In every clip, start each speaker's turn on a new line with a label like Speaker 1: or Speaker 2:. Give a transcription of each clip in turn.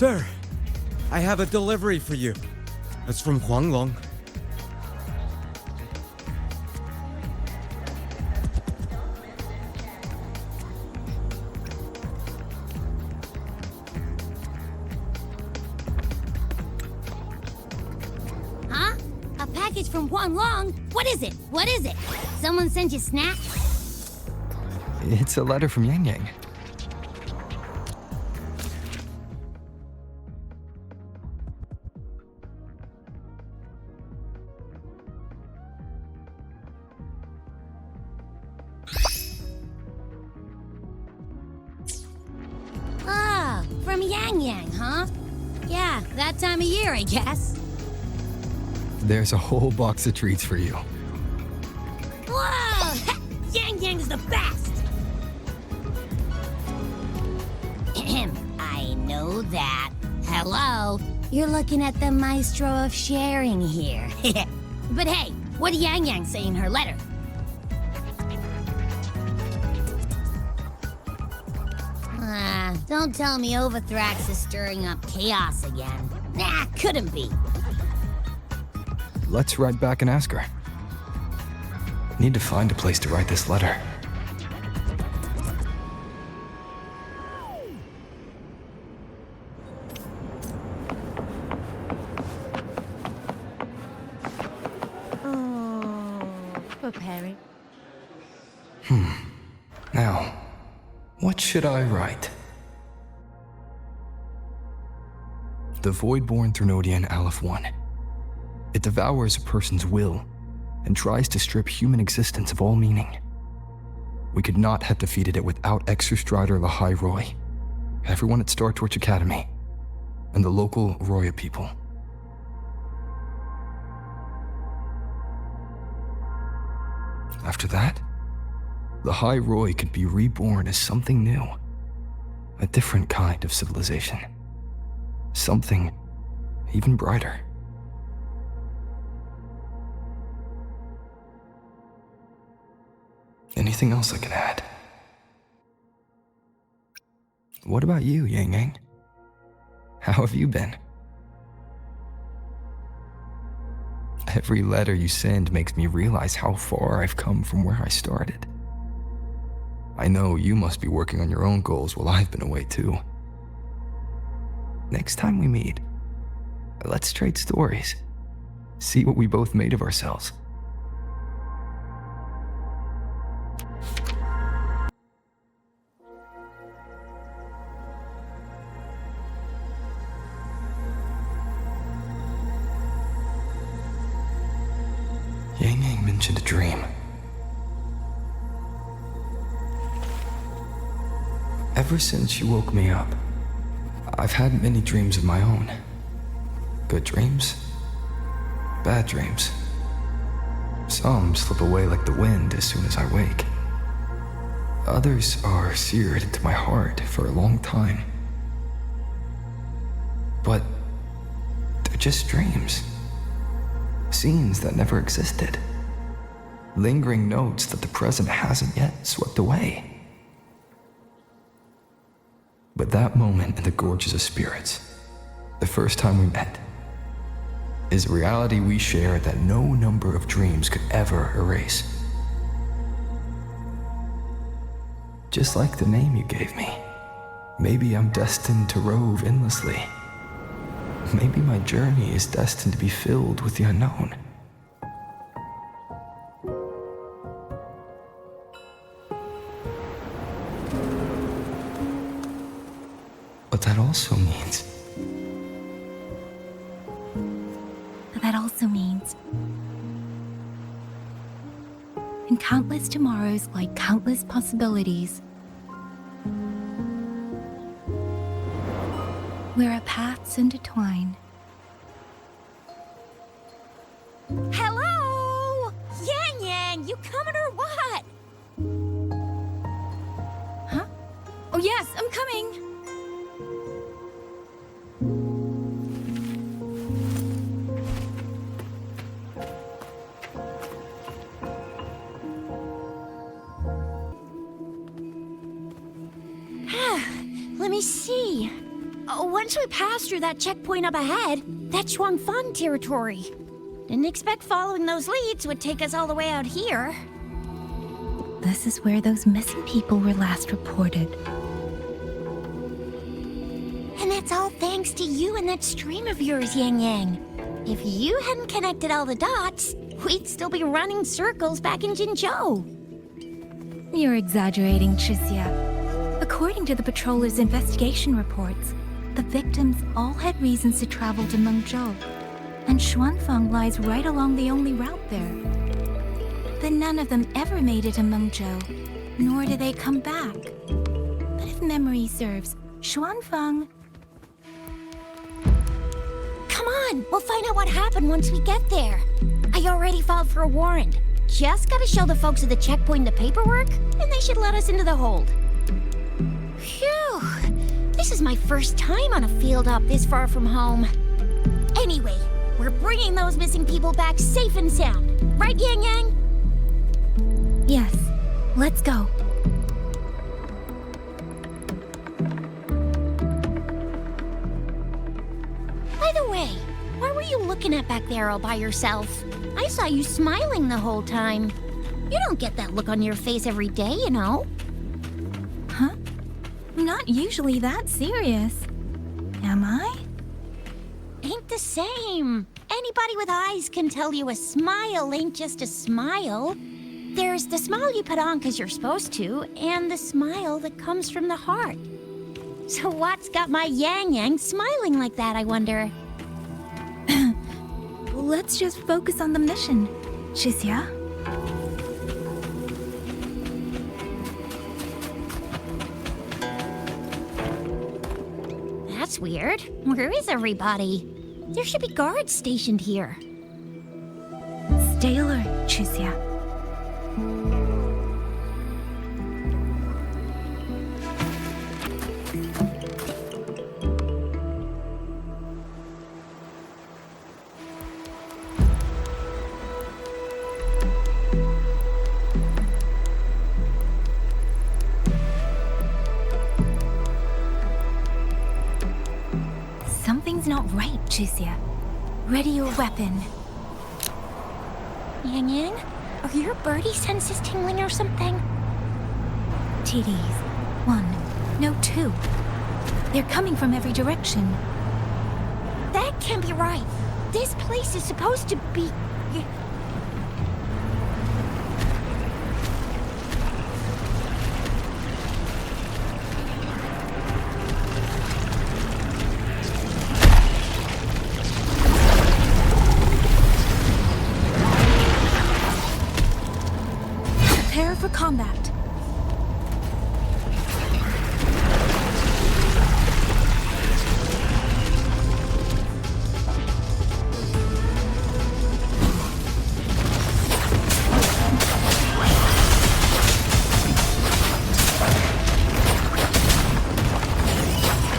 Speaker 1: Sir, I have a delivery for you. It's from Huanglong.
Speaker 2: Huh? A package from Huanglong? What is it? What is it? Someone sent you snacks?
Speaker 3: It's a letter from Yangyang.
Speaker 2: Ah, from Yangyang, huh? Yeah, that time of year, I guess.
Speaker 3: There's a whole box of treats for you.
Speaker 2: Whoa! Yangyang's the best! I know that. Hello? You're looking at the maestro of sharing here. But hey, what did Yangyang say in her letter? Don't tell me Overthrax is stirring up chaos again. Nah, couldn't be.
Speaker 3: Let's write back and ask her. Need to find a place to write this letter.
Speaker 2: Preparing.
Speaker 3: Now, what should I write? The Voidborn Threnodian Aleph 1. It devours a person's will and tries to strip human existence of all meaning. We could not have defeated it without Exostrider Lahai Roy, everyone at Star Torch Academy, and the local Roya people. After that, Lahai Roy could be reborn as something new, a different kind of civilization, something even brighter. Anything else I can add? What about you, Yangyang? How have you been? Every letter you send makes me realize how far I've come from where I started. I know you must be working on your own goals while I've been away too. Next time we meet, let's trade stories. See what we both made of ourselves. Yangyang mentioned a dream. Ever since you woke me up, I've had many dreams of my own. Good dreams, bad dreams. Some slip away like the wind as soon as I wake. Others are seared into my heart for a long time. But they're just dreams. Scenes that never existed. Lingering notes that the present hasn't yet swept away. But that moment in the Gorges of Spirits, the first time we met, is a reality we share that no number of dreams could ever erase. Just like the name you gave me, maybe I'm destined to rove endlessly. Maybe my journey is destined to be filled with the unknown. But that also means...
Speaker 4: in countless tomorrows lie countless possibilities. Where our paths intertwine.
Speaker 2: Hello? Yangyang, you coming or what?
Speaker 4: Huh? Oh yes, I'm coming!
Speaker 2: Let me see. Once we pass through that checkpoint up ahead, that's Xuanfang territory. Didn't expect following those leads would take us all the way out here.
Speaker 4: This is where those missing people were last reported.
Speaker 2: And that's all thanks to you and that stream of yours, Yangyang. If you hadn't connected all the dots, we'd still be running circles back in Jinzhou.
Speaker 4: You're exaggerating, Chixia. According to the patroller's investigation reports, the victims all had reasons to travel to Mengzhou, and Xuanfang lies right along the only route there. But none of them ever made it to Mengzhou, nor did they come back. But if memory serves, Xuanfang...
Speaker 2: Come on, we'll find out what happened once we get there. I already filed for a warrant. Just gotta show the folks at the checkpoint the paperwork, and they should let us into the hold. Phew, this is my first time on a field op this far from home. Anyway, we're bringing those missing people back safe and sound. Right, Yangyang?
Speaker 4: Yes, let's go.
Speaker 2: By the way, what were you looking at back there all by yourself? I saw you smiling the whole time. You don't get that look on your face every day, you know.
Speaker 4: Huh? I'm not usually that serious. Am I?
Speaker 2: Ain't the same. Anybody with eyes can tell you a smile ain't just a smile. There's the smile you put on 'cause you're supposed to, and the smile that comes from the heart. So what's got my Yangyang smiling like that, I wonder?
Speaker 4: Let's just focus on the mission, Chixia.
Speaker 2: That's weird. Where is everybody? There should be guards stationed here.
Speaker 4: Stay alert, Chixia. Something's not right, Chixia. Ready your weapon.
Speaker 2: Yangyang, are your birdie senses tingling or something?
Speaker 4: TDs. 1. No, 2. They're coming from every direction.
Speaker 2: That can't be right. This place is supposed to be...
Speaker 4: Prepare for combat.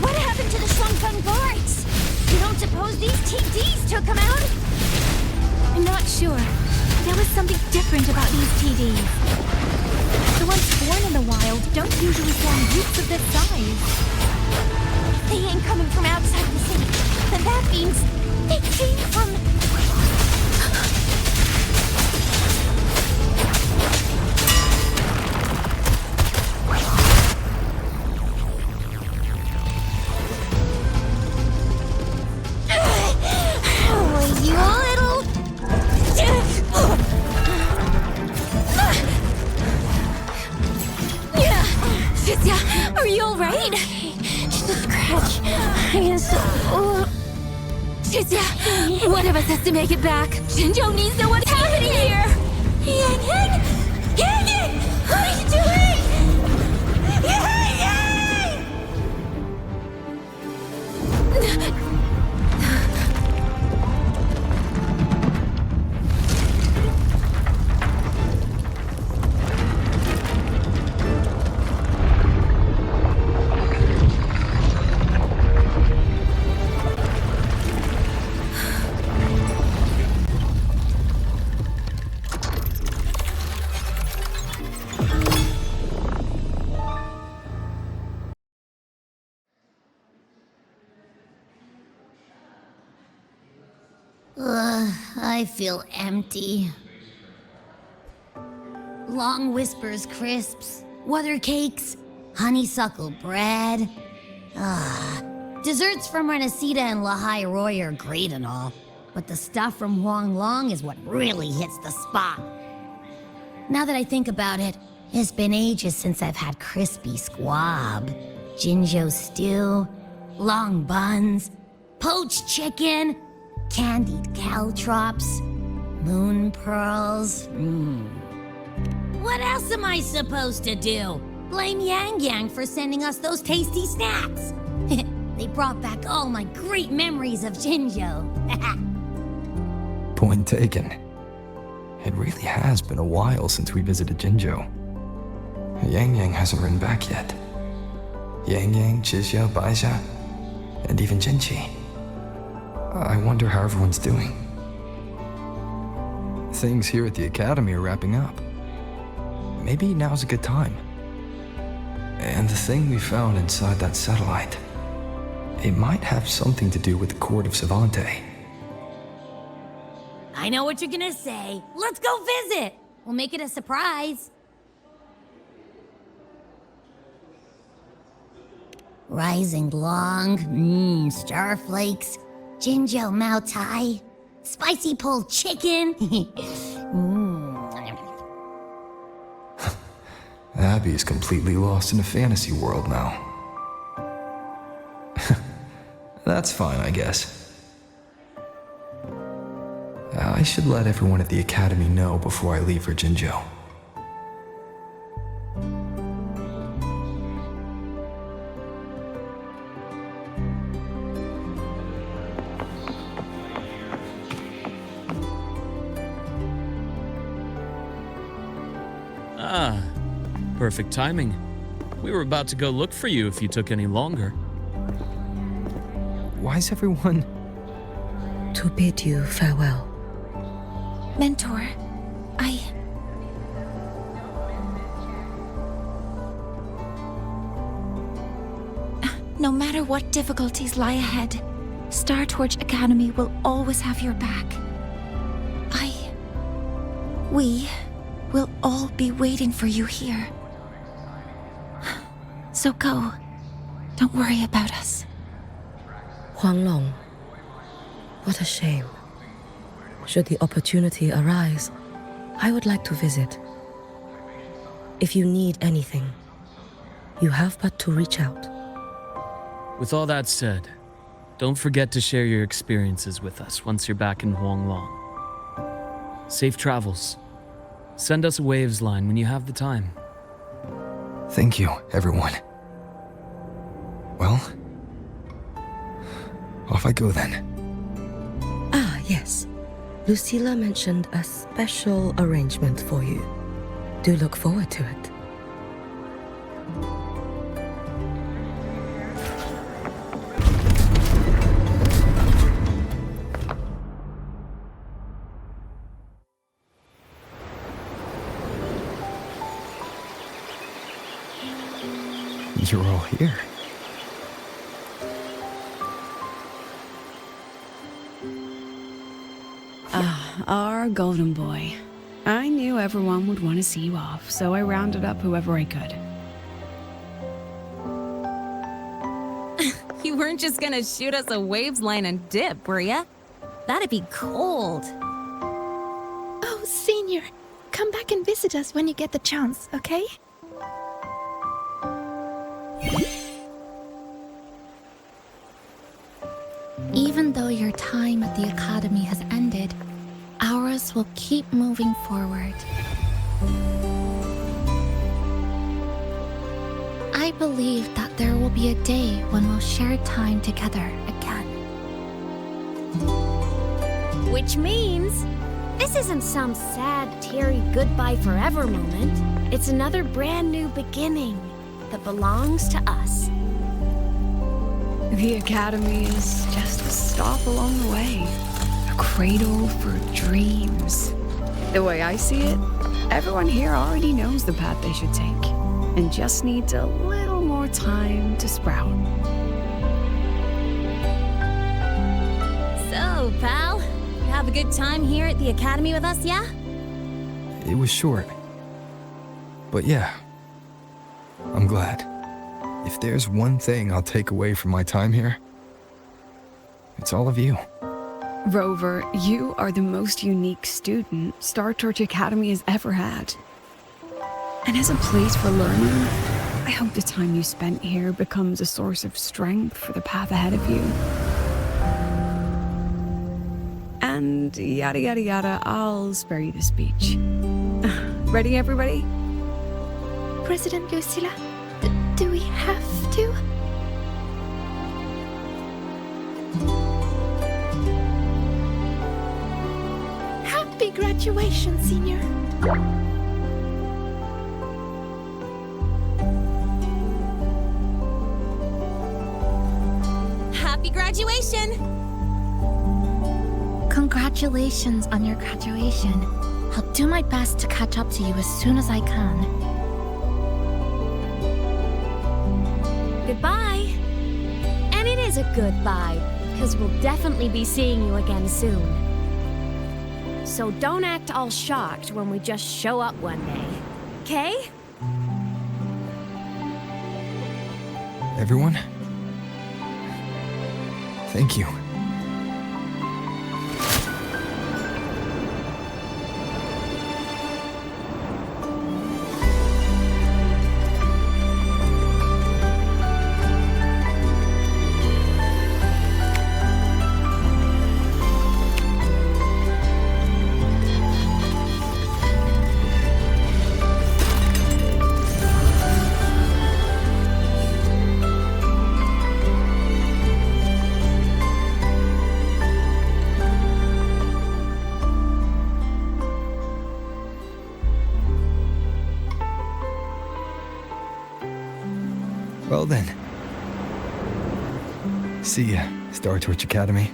Speaker 2: What happened to the Xuanfang guards? You don't suppose these TDs took them out?
Speaker 4: I'm not sure. There was something different about these TDs. The ones born in the wild don't usually form groups of this size.
Speaker 2: If they ain't coming from outside the city, then that means they came from... Oh, you little...
Speaker 4: Chixia, are you alright?
Speaker 2: Just a scratch.
Speaker 4: Chixia, one of us has to make it back. Jinzhou needs to know what's happening here.
Speaker 2: Yangyang! Yangyang! What are you doing? Yangyang! I feel empty. Long Whispers crisps, Wuthering cakes, honeysuckle bread. Desserts from Renesita and Lahai Roy are great and all, but the stuff from Huang Long is what really hits the spot. Now that I think about it, it's been ages since I've had crispy squab, Jinzhou stew, long buns, poached chicken, candied caltrops, moon pearls. What else am I supposed to do? Blame Yangyang for sending us those tasty snacks. They brought back all my great memories of Jinzhou.
Speaker 3: Point taken. It really has been a while since we visited Jinzhou. Yangyang hasn't written back yet. Yangyang, Chixia, Baizhi, and even Jinshi. I wonder how everyone's doing. Things here at the Academy are wrapping up. Maybe now's a good time. And the thing we found inside that satellite, it might have something to do with the Court of Savante.
Speaker 2: I know what you're gonna say. Let's go visit! We'll make it a surprise. Rising Long, starflakes, Jinzhou Mao Tai, spicy pulled chicken.
Speaker 3: Abby is completely lost in a fantasy world now. That's fine, I guess. I should let everyone at the Academy know before I leave for Jinzhou.
Speaker 5: Perfect timing. We were about to go look for you if you took any longer.
Speaker 3: Why is everyone...
Speaker 6: To bid you farewell.
Speaker 4: Mentor, No matter what difficulties lie ahead, Star Torch Academy will always have your back. We will all be waiting for you here. So go. Don't worry about us.
Speaker 6: Huang Long. What a shame. Should the opportunity arise, I would like to visit. If you need anything, you have but to reach out.
Speaker 5: With all that said, don't forget to share your experiences with us once you're back in Huanglong. Safe travels. Send us a waves line when you have the time.
Speaker 3: Thank you, everyone. Well, off I go then.
Speaker 6: Ah, yes. Lucilla mentioned a special arrangement for you. Do look forward to it.
Speaker 3: You're all here.
Speaker 7: Our golden boy. I knew everyone would want to see you off, so I rounded up whoever I could.
Speaker 8: You weren't just gonna shoot us a waves line and dip, were ya? That'd be cold.
Speaker 4: Oh, Senior, come back and visit us when you get the chance, okay? Even though your time at the Academy has ended, ours will keep moving forward. I believe that there will be a day when we'll share time together again.
Speaker 2: Which means, this isn't some sad, teary goodbye forever moment. It's another brand new beginning that belongs to us.
Speaker 7: The Academy is just a stop along the way. A cradle for dreams. The way I see it, everyone here already knows the path they should take, and just needs a little more time to sprout.
Speaker 2: So, pal, have a good time here at the academy with us, yeah?
Speaker 3: It was short. But yeah, I'm glad. If there's one thing I'll take away from my time here, it's all of you.
Speaker 7: Rover, you are the most unique student Star Torch Academy has ever had. And as a place for learning, I hope the time you spent here becomes a source of strength for the path ahead of you. And yada yada yada, I'll spare you the speech. Ready, everybody?
Speaker 4: President Lucilla, do we have to? Happy graduation, senior.
Speaker 2: Happy graduation!
Speaker 4: Congratulations on your graduation. I'll do my best to catch up to you as soon as I can.
Speaker 2: Goodbye. And it is a goodbye, because we'll definitely be seeing you again soon. So don't act all shocked when we just show up one day, okay?
Speaker 3: Everyone, thank you. Well then. See ya, Star Torch Academy.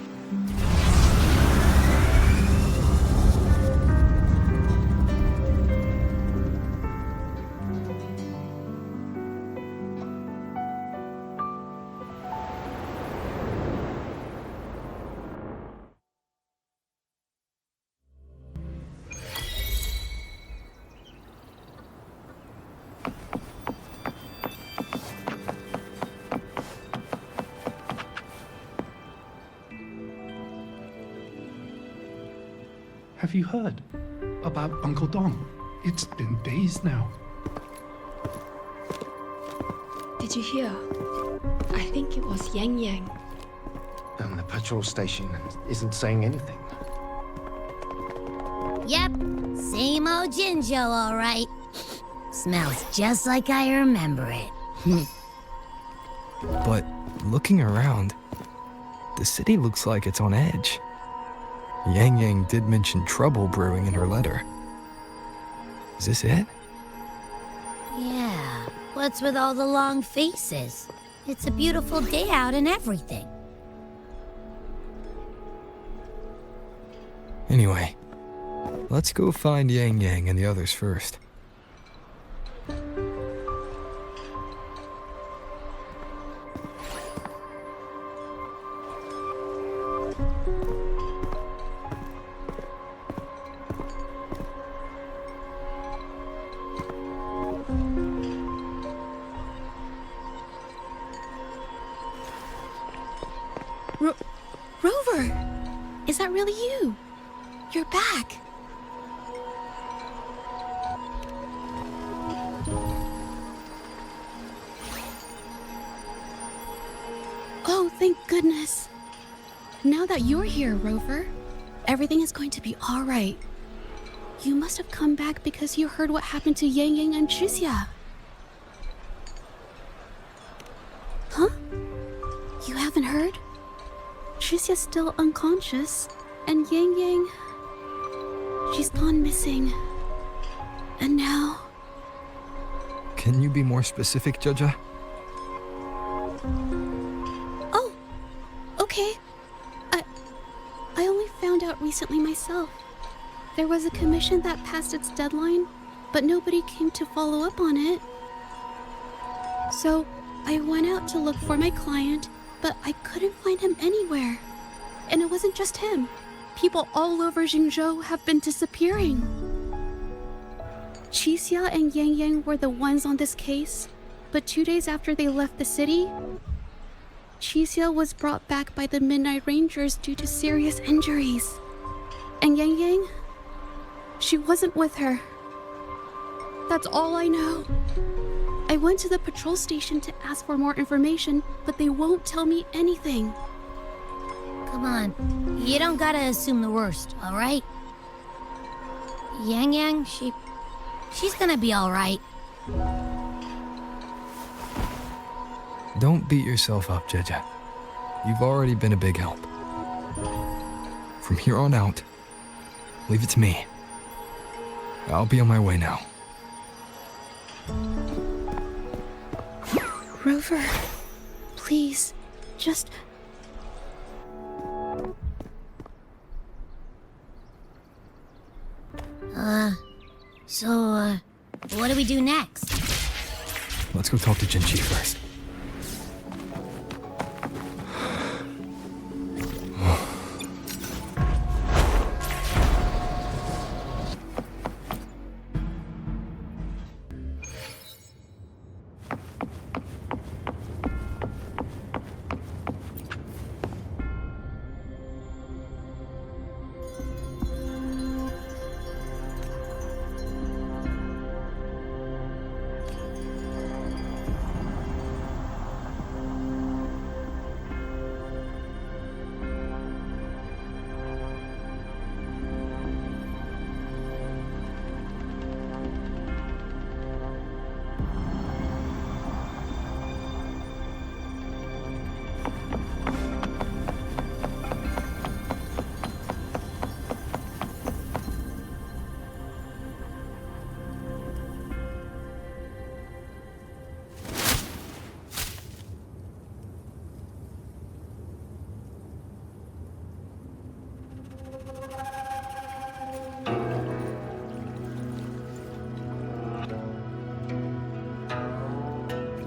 Speaker 9: Have you heard about Uncle Dom? It's been days now.
Speaker 10: Did you hear? I think it was Yangyang.
Speaker 11: And the patrol station isn't saying anything.
Speaker 2: Yep, same old Jinzhou, all right. Smells just like I remember it.
Speaker 3: But looking around, the city looks like it's on edge. Yangyang did mention trouble brewing in her letter. Is this it?
Speaker 2: Yeah, what's with all the long faces? It's a beautiful day out and everything.
Speaker 3: Anyway, let's go find Yangyang and the others first.
Speaker 10: Rover! Is that really you? You're back! Oh, thank goodness. Now that you're here, Rover, everything is going to be all right. You must have come back because you heard what happened to Yangyang and Chixia. Huh? You haven't heard? Xixia's still unconscious, and Yangyang, she's gone missing. And now...
Speaker 3: Can you be more specific, Zhezhi?
Speaker 10: Oh, okay. I only found out recently myself. There was a commission that passed its deadline, but nobody came to follow up on it. So, I went out to look for my client, but I couldn't find him anywhere. And it wasn't just him. People all over Jinzhou have been disappearing. Chixia and Yangyang were the ones on this case, but 2 days after they left the city, Chixia was brought back by the Midnight Rangers due to serious injuries. And Yangyang, she wasn't with her. That's all I know. I went to the patrol station to ask for more information, but they won't tell me anything.
Speaker 2: Come on, you don't gotta assume the worst, alright? Yangyang, she's gonna be alright.
Speaker 3: Don't beat yourself up, Zhezhi. You've already been a big help. From here on out, leave it to me. I'll be on my way now.
Speaker 10: Rover, please, just...
Speaker 2: So, what do we do next?
Speaker 3: Let's go talk to Jinshi first.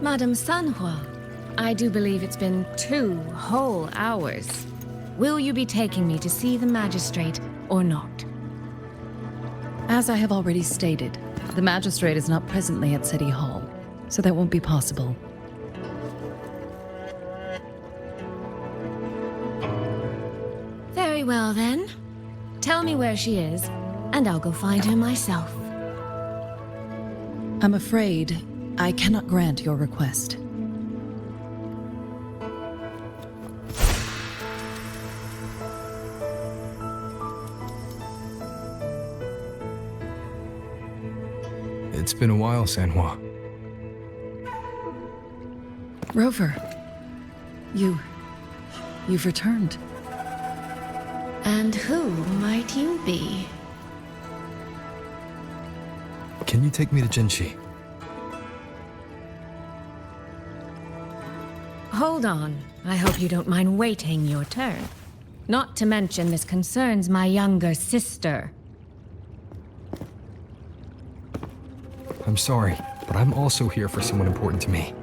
Speaker 12: Madam Sanhua, I do believe it's been 2 whole hours. Will you be taking me to see the magistrate or not?
Speaker 13: As I have already stated, the magistrate is not presently at City Hall, so that won't be possible.
Speaker 12: Very well then. Tell me where she is, and I'll go find her myself.
Speaker 13: I'm afraid I cannot grant your request.
Speaker 3: It's been a while, Sanhua.
Speaker 13: Rover, you've returned.
Speaker 12: And who might you be?
Speaker 3: Can you take me to Jinshi?
Speaker 12: Hold on. I hope you don't mind waiting your turn. Not to mention this concerns my younger sister.
Speaker 3: I'm sorry, but I'm also here for someone important to me.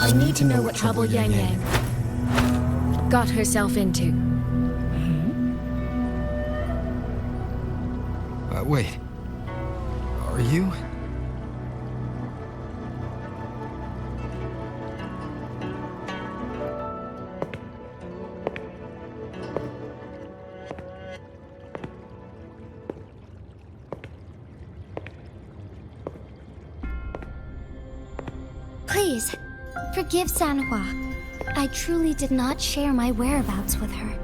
Speaker 12: I need to know what trouble Yangyang got herself into.
Speaker 3: Wait. Are you?
Speaker 2: Please, forgive Sanhua. I truly did not share my whereabouts with her.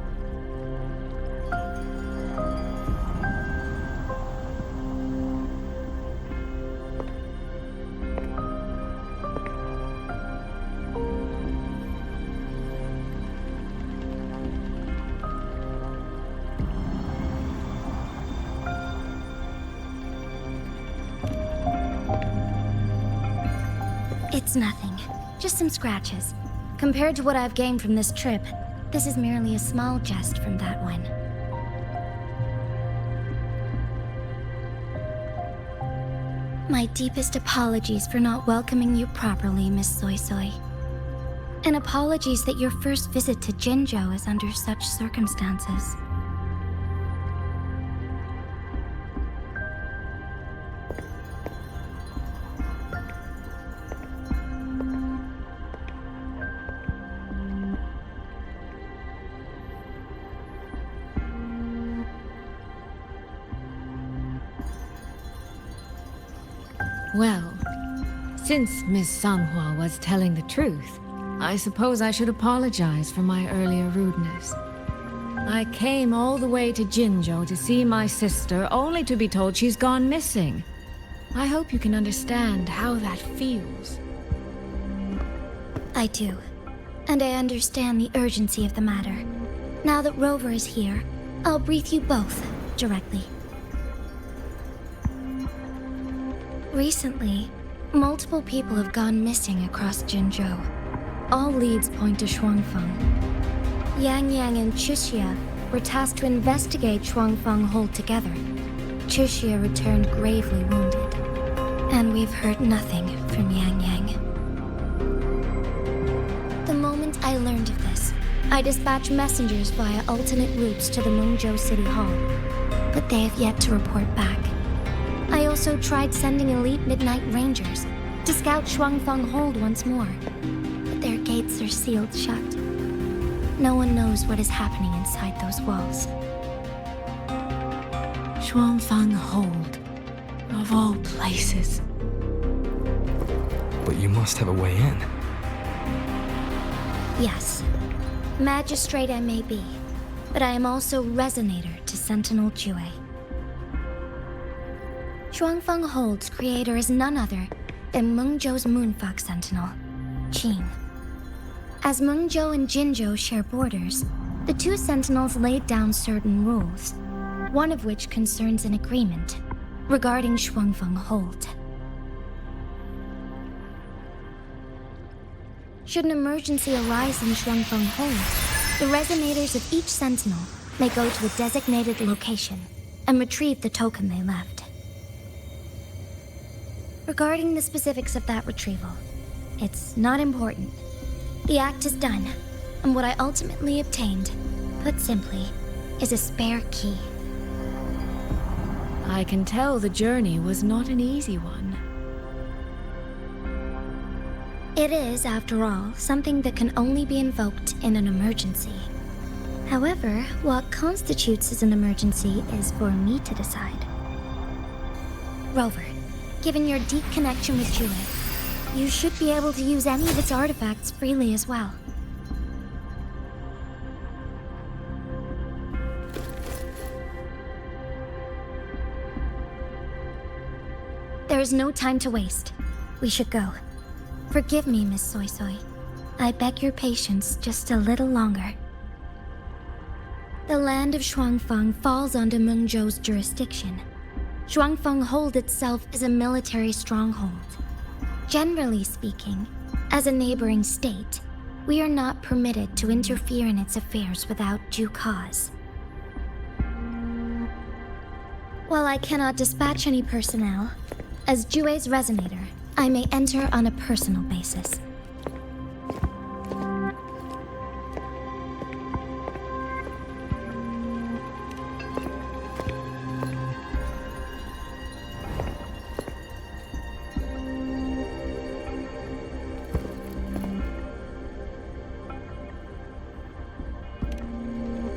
Speaker 2: It's nothing. Just some scratches. Compared to what I've gained from this trip, this is merely a small jest from that one. My deepest apologies for not welcoming you properly, Miss Suisui. And apologies that your first visit to Jinzhou is under such circumstances.
Speaker 12: Well, since Miss Sanhua was telling the truth, I suppose I should apologize for my earlier rudeness. I came all the way to Jinzhou to see my sister, only to be told she's gone missing. I hope you can understand how that feels.
Speaker 2: I do. And I understand the urgency of the matter. Now that Rover is here, I'll brief you both directly. Recently, multiple people have gone missing across Jinzhou. All leads point to Xuanfang. Yangyang and Chixia were tasked to investigate Xuanfang Hold together. Chixia returned gravely wounded, and we've heard nothing from Yangyang. The moment I learned of this, I dispatched messengers via alternate routes to the Mengzhou City Hall, but they have yet to report back. I also tried sending elite Midnight Rangers to scout Xuanfang Hold once more, but their gates are sealed shut. No one knows what is happening inside those walls.
Speaker 12: Xuanfang Hold, of all places.
Speaker 3: But you must have a way in.
Speaker 2: Yes. Magistrate I may be, but I am also Resonator to Sentinel Jue. Xuanfang Hold's creator is none other than Mengzhou's Moonfox Sentinel, Qing. As Mengzhou and Jinzhou share borders, the two Sentinels laid down certain rules, one of which concerns an agreement regarding Xuanfang Hold. Should an emergency arise in Xuanfang Hold, the resonators of each Sentinel may go to a designated location and retrieve the token they left. Regarding the specifics of that retrieval, it's not important. The act is done, and what I ultimately obtained, put simply, is a spare key.
Speaker 12: I can tell the journey was not an easy one.
Speaker 2: It is, after all, something that can only be invoked in an emergency. However, what constitutes as an emergency is for me to decide. Rover, given your deep connection with Jue, you should be able to use any of its artifacts freely as well. There is no time to waste. We should go. Forgive me, Miss Suisui. I beg your patience just a little longer. The land of Xuanfang falls under Mengzhou's jurisdiction. Xuanfang Hold itself is a military stronghold. Generally speaking, as a neighboring state, we are not permitted to interfere in its affairs without due cause. While I cannot dispatch any personnel, as Jue's Resonator, I may enter on a personal basis.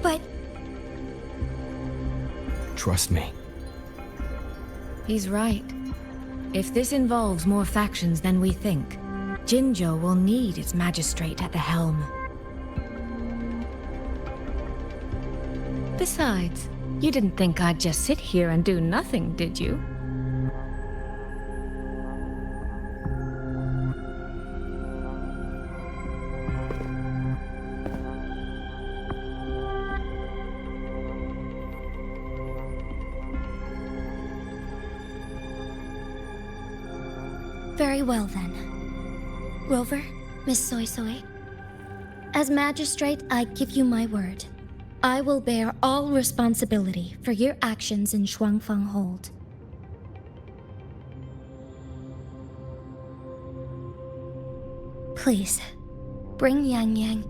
Speaker 2: But...
Speaker 3: Trust me.
Speaker 12: He's right. If this involves more factions than we think, Jinzhou will need its magistrate at the helm. Besides, you didn't think I'd just sit here and do nothing, did you?
Speaker 2: Very well then. Rover, Miss Suisui. As magistrate, I give you my word. I will bear all responsibility for your actions in Xuanfang Hold. Please, bring Yangyang.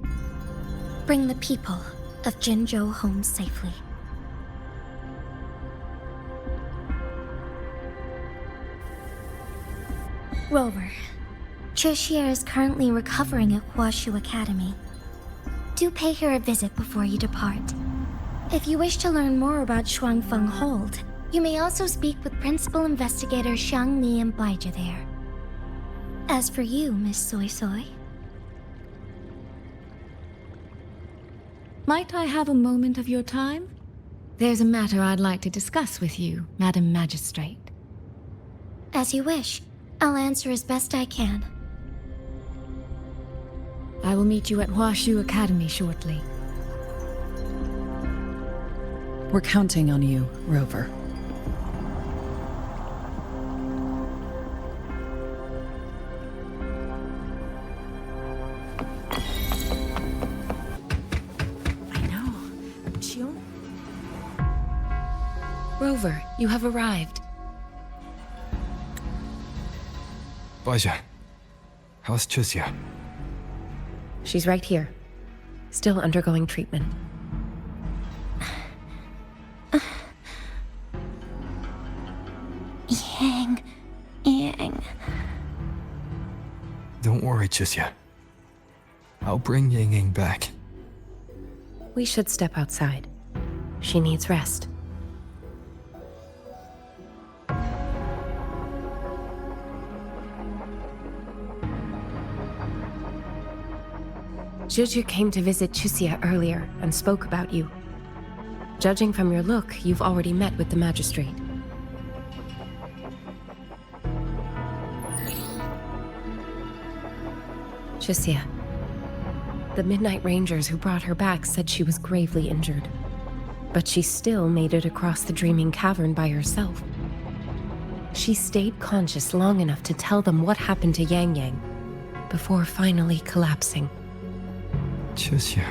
Speaker 2: Bring the people of Jinzhou home safely. Rover, Chixia is currently recovering at Huashu Academy. Do pay her a visit before you depart. If you wish to learn more about Xuanfang Hold, You may also speak with Principal Investigator Xiangli and Baizhi there. As for you, Miss Suisui...
Speaker 12: Might I have a moment of your time? There's a matter I'd like to discuss with you, Madam Magistrate.
Speaker 2: As you wish. I'll answer as best I can.
Speaker 12: I will meet you at Huashu Academy shortly.
Speaker 13: We're counting on you, Rover.
Speaker 12: Rover, you have arrived.
Speaker 3: Baizhi, how's Chixia?
Speaker 14: She's right here. Still undergoing treatment.
Speaker 2: Yang.
Speaker 3: Don't worry, Chixia. I'll bring Yangyang back.
Speaker 14: We should step outside. She needs rest. Zhezhi came to visit Chixia earlier and spoke about you. Judging from your look, you've already met with the magistrate. Chixia. The Midnight Rangers who brought her back said she was gravely injured. But she still made it across the Dreaming Cavern by herself. She stayed conscious long enough to tell them what happened to Yangyang, before finally collapsing.
Speaker 3: Chixia.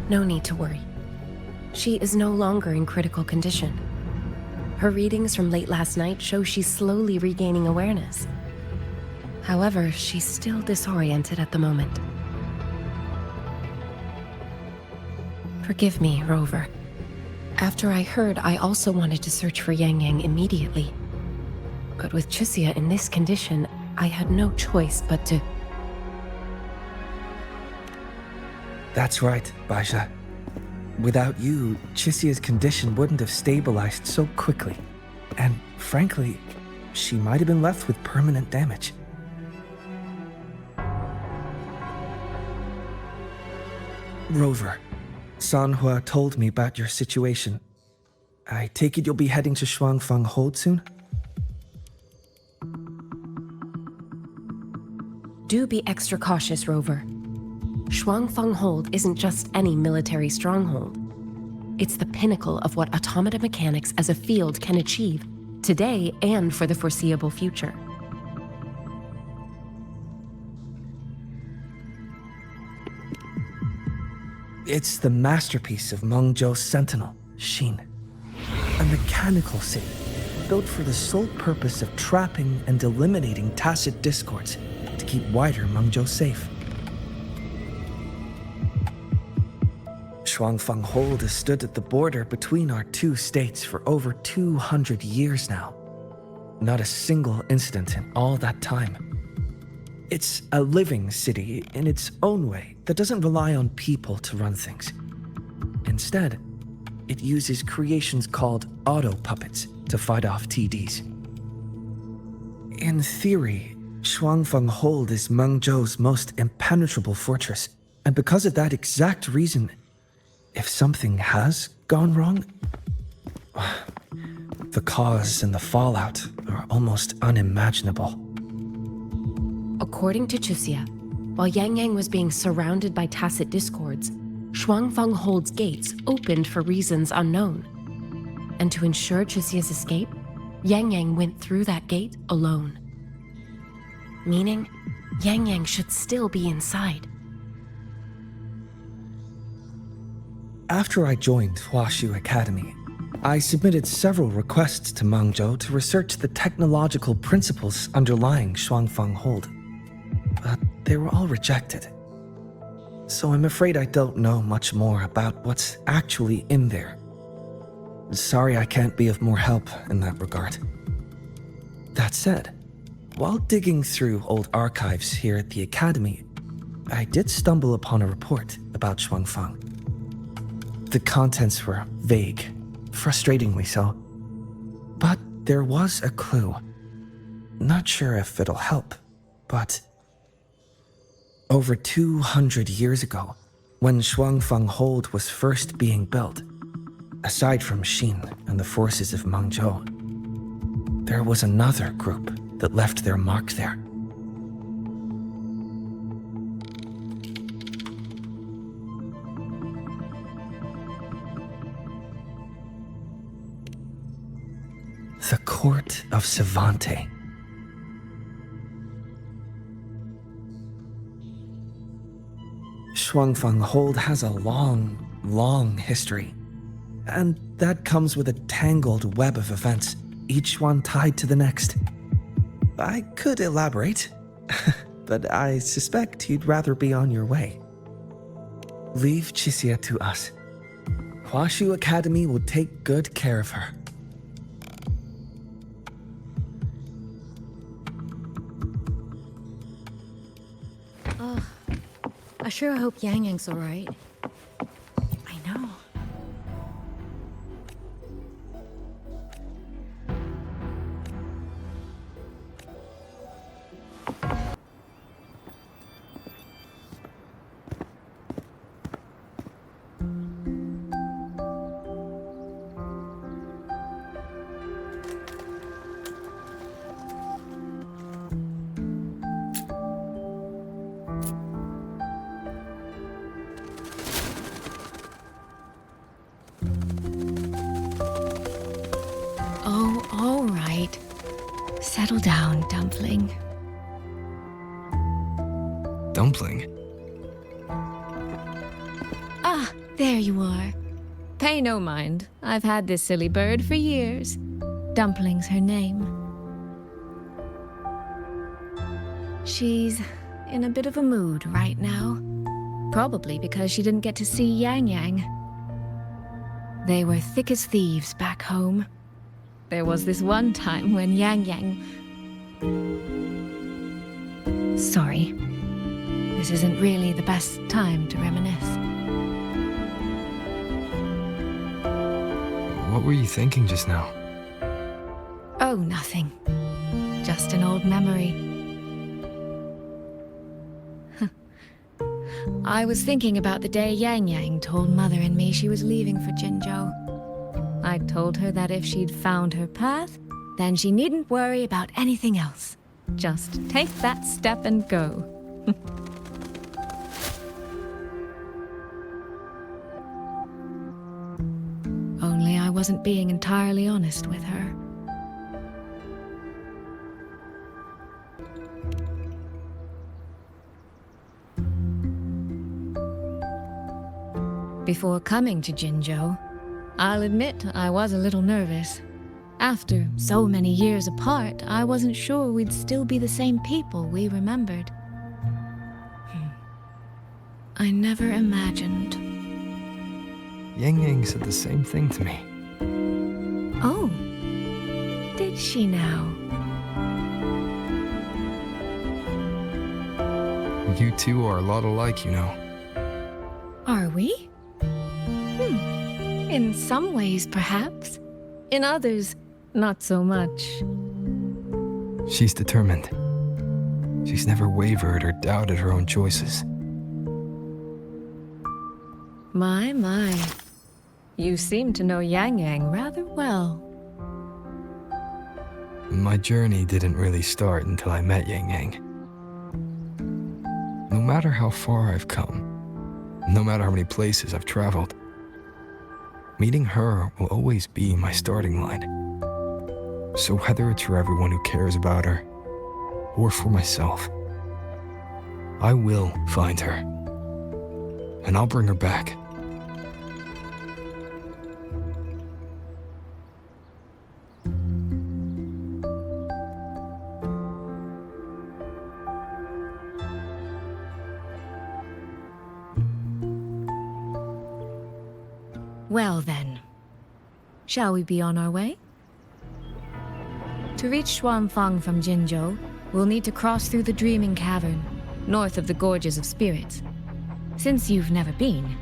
Speaker 14: No need to worry. She is no longer in critical condition. Her readings from late last night show she's slowly regaining awareness. However, she's still disoriented at the moment. Forgive me, Rover. After I heard, I also wanted to search for Yangyang immediately. But with Chixia in this condition, I had no choice but to...
Speaker 15: That's right, Baizhi. Without you, Chixia's condition wouldn't have stabilized so quickly. And frankly, she might have been left with permanent damage. Rover, Sanhua told me about your situation. I take it you'll be heading to Xuanfang Hold soon?
Speaker 14: Do be extra cautious, Rover. Xuanfang Hold isn't just any military stronghold. It's the pinnacle of what automata mechanics as a field can achieve, today and for the foreseeable future.
Speaker 15: It's the masterpiece of Mengzhou's sentinel, Xin. A mechanical city, built for the sole purpose of trapping and eliminating tacit discords to keep wider Mengzhou safe. Xuanfang Hold has stood at the border between our two states for over 200 years now. Not a single incident in all that time. It's a living city in its own way that doesn't rely on people to run things. Instead, it uses creations called auto-puppets to fight off TDs. In theory, Xuanfang Hold is Mengzhou's most impenetrable fortress, and because of that exact reason, if something has gone wrong, the cause and the fallout are almost unimaginable.
Speaker 14: According to Chixia, while Yangyang was being surrounded by tacit discords, Xuanfang Hold's gates opened for reasons unknown. And to ensure Chixia's escape, Yangyang went through that gate alone. Meaning, Yangyang should still be inside.
Speaker 15: After I joined Huashu Academy, I submitted several requests to Mengzhou to research the technological principles underlying Xuanfang Hold. But they were all rejected. So I'm afraid I don't know much more about what's actually in there. Sorry I can't be of more help in that regard. That said, while digging through old archives here at the Academy, I did stumble upon a report about Xuanfang. The contents were vague, frustratingly so. But there was a clue. Not sure if it'll help, but... Over 200 years ago, when Xuanfang Hold was first being built, aside from Xin and the forces of Mengzhou, there was another group that left their mark there. The Court of Savante. Xuanfang Hold has a long history. And that comes with a tangled web of events, each one tied to the next. I could elaborate, but I suspect you'd rather be on your way. Leave Chixia to us. Huashu Academy will take good care of her.
Speaker 12: I sure hope Yangyang's alright. I know. Settle down, Dumpling.
Speaker 3: Dumpling?
Speaker 12: Ah, there you are. Pay no mind. I've had this silly bird for years. Dumpling's her name. She's in a bit of a mood right now. Probably because she didn't get to see Yangyang. They were thick as thieves back home. There was this one time when Yangyang... Sorry. This isn't really the best time to reminisce.
Speaker 3: What were you thinking just now?
Speaker 12: Oh, nothing. Just an old memory. I was thinking about the day Yangyang told Mother and me she was leaving for Jinzhou. I told her that if she'd found her path, then she needn't worry about anything else. Just take that step and go. Only I wasn't being entirely honest with her. Before coming to Jinzhou, I'll admit I was a little nervous. After so many years apart, I wasn't sure we'd still be the same people we remembered. I never imagined.
Speaker 3: Yangyang said the same thing to me.
Speaker 12: Oh, did she now?
Speaker 3: You two are a lot alike, you know.
Speaker 12: Are we? In some ways, perhaps. In others, not so much.
Speaker 3: She's determined. She's never wavered or doubted her own choices.
Speaker 12: My. You seem to know Yangyang rather well.
Speaker 3: My journey didn't really start until I met Yangyang. No matter how far I've come, no matter how many places I've traveled, meeting her will always be my starting line. So whether it's for everyone who cares about her, or for myself, I will find her. And I'll bring her back.
Speaker 12: Well then, shall we be on our way? To reach Xuanfang from Jinzhou, we'll need to cross through the Dreaming Cavern, north of the Gorges of Spirits. Since you've never been,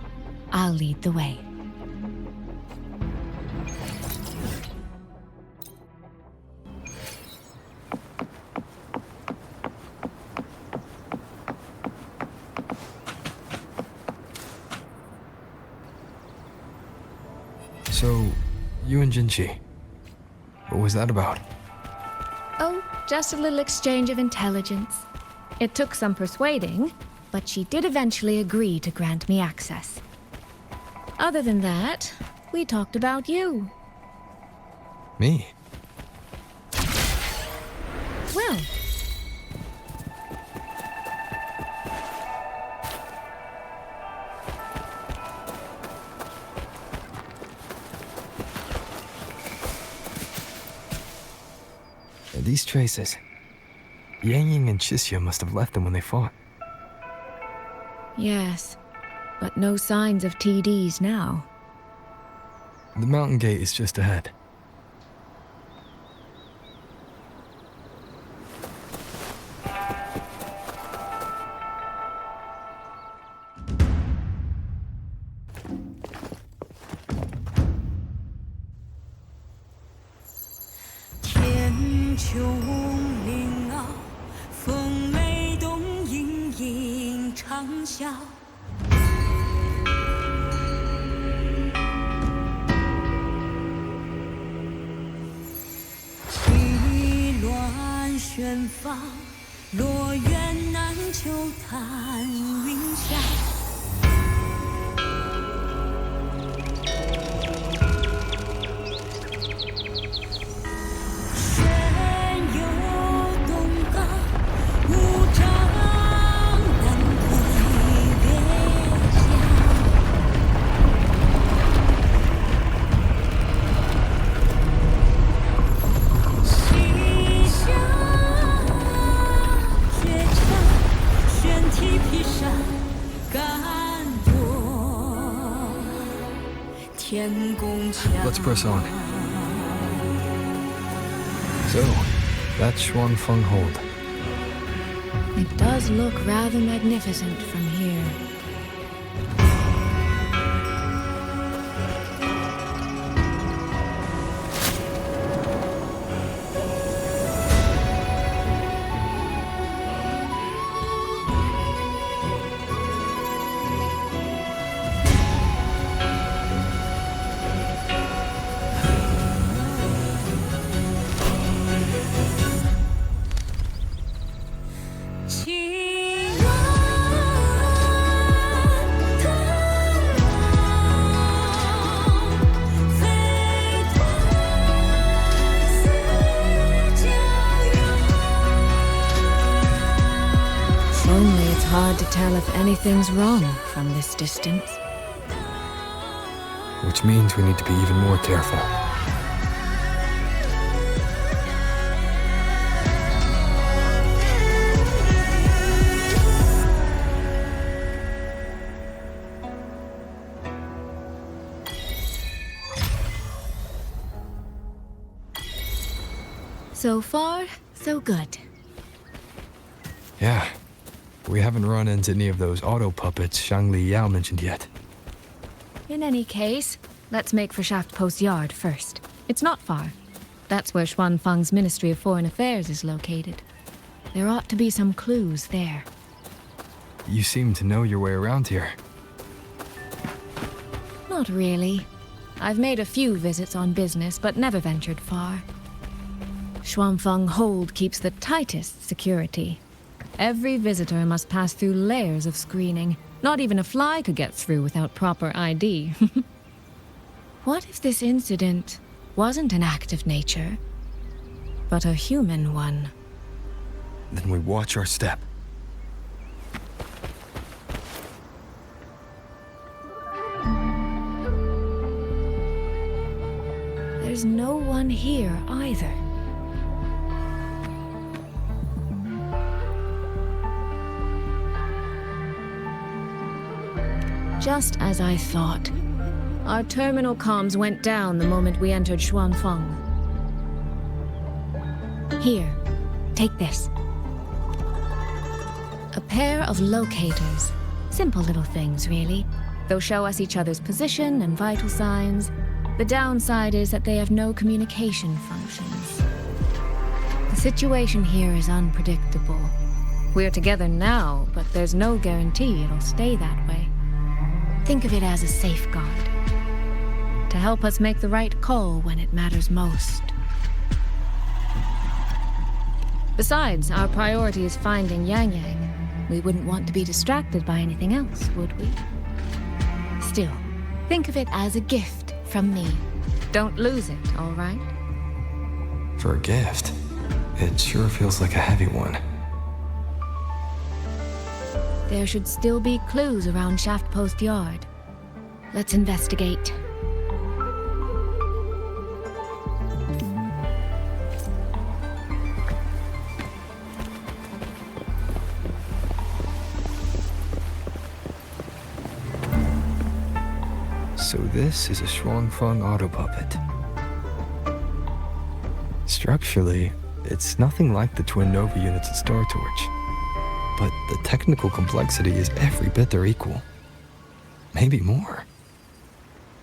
Speaker 12: I'll lead the way.
Speaker 3: So, you and Jinshi, what was that about?
Speaker 4: Oh, just a little exchange of intelligence. It took some persuading, but she did eventually agree to grant me access. Other than that, we talked about you.
Speaker 3: Me?
Speaker 4: Well,
Speaker 3: these traces. Yangyang and Chixia must have left them when they fought.
Speaker 4: yes, but no signs of TDs now.
Speaker 3: The mountain gate is just ahead. Let's press on. So, that's Xuanfang hold.
Speaker 4: It does look rather magnificent from here. Hard to tell if anything's wrong from this distance.
Speaker 3: Which means we need to be even more careful.
Speaker 4: So far, so good.
Speaker 3: Yeah. We haven't run into any of those auto puppets Xiangli Yao mentioned yet.
Speaker 4: In any case, let's make for Shaft Post Yard first. It's not far. That's where Xuanfang's Ministry of Foreign Affairs is located. There ought to be some clues there.
Speaker 3: You seem to know your way around here.
Speaker 4: Not really. I've made a few visits on business, but never ventured far. Xuanfang Hold keeps the tightest security. Every visitor must pass through layers of screening. Not even a fly could get through without proper ID. What if this incident wasn't an act of nature, but a human one?
Speaker 3: Then we watch our step.
Speaker 4: There's no one here either. Just as I thought. Our terminal comms went down the moment we entered Xuanfang. Here, take this. A pair of locators. Simple little things, really. They'll show us each other's position and vital signs. The downside is that they have no communication functions. The situation here is unpredictable. We're together now, but there's no guarantee it'll stay that way. Think of it as a safeguard.
Speaker 12: to help us make the right call when it matters most. Besides, our priority is finding Yangyang. We wouldn't want to be distracted by anything else, would we? Still, think of it as a gift from me. Don't lose it, all right?
Speaker 3: For a gift, it sure feels like a heavy one.
Speaker 12: There should still be clues around Shaft Post Yard. Let's investigate.
Speaker 3: So this is a Xuanfang auto puppet. Structurally, it's nothing like the twin Nova units at Star Torch. But the technical complexity is every bit their equal. Maybe more.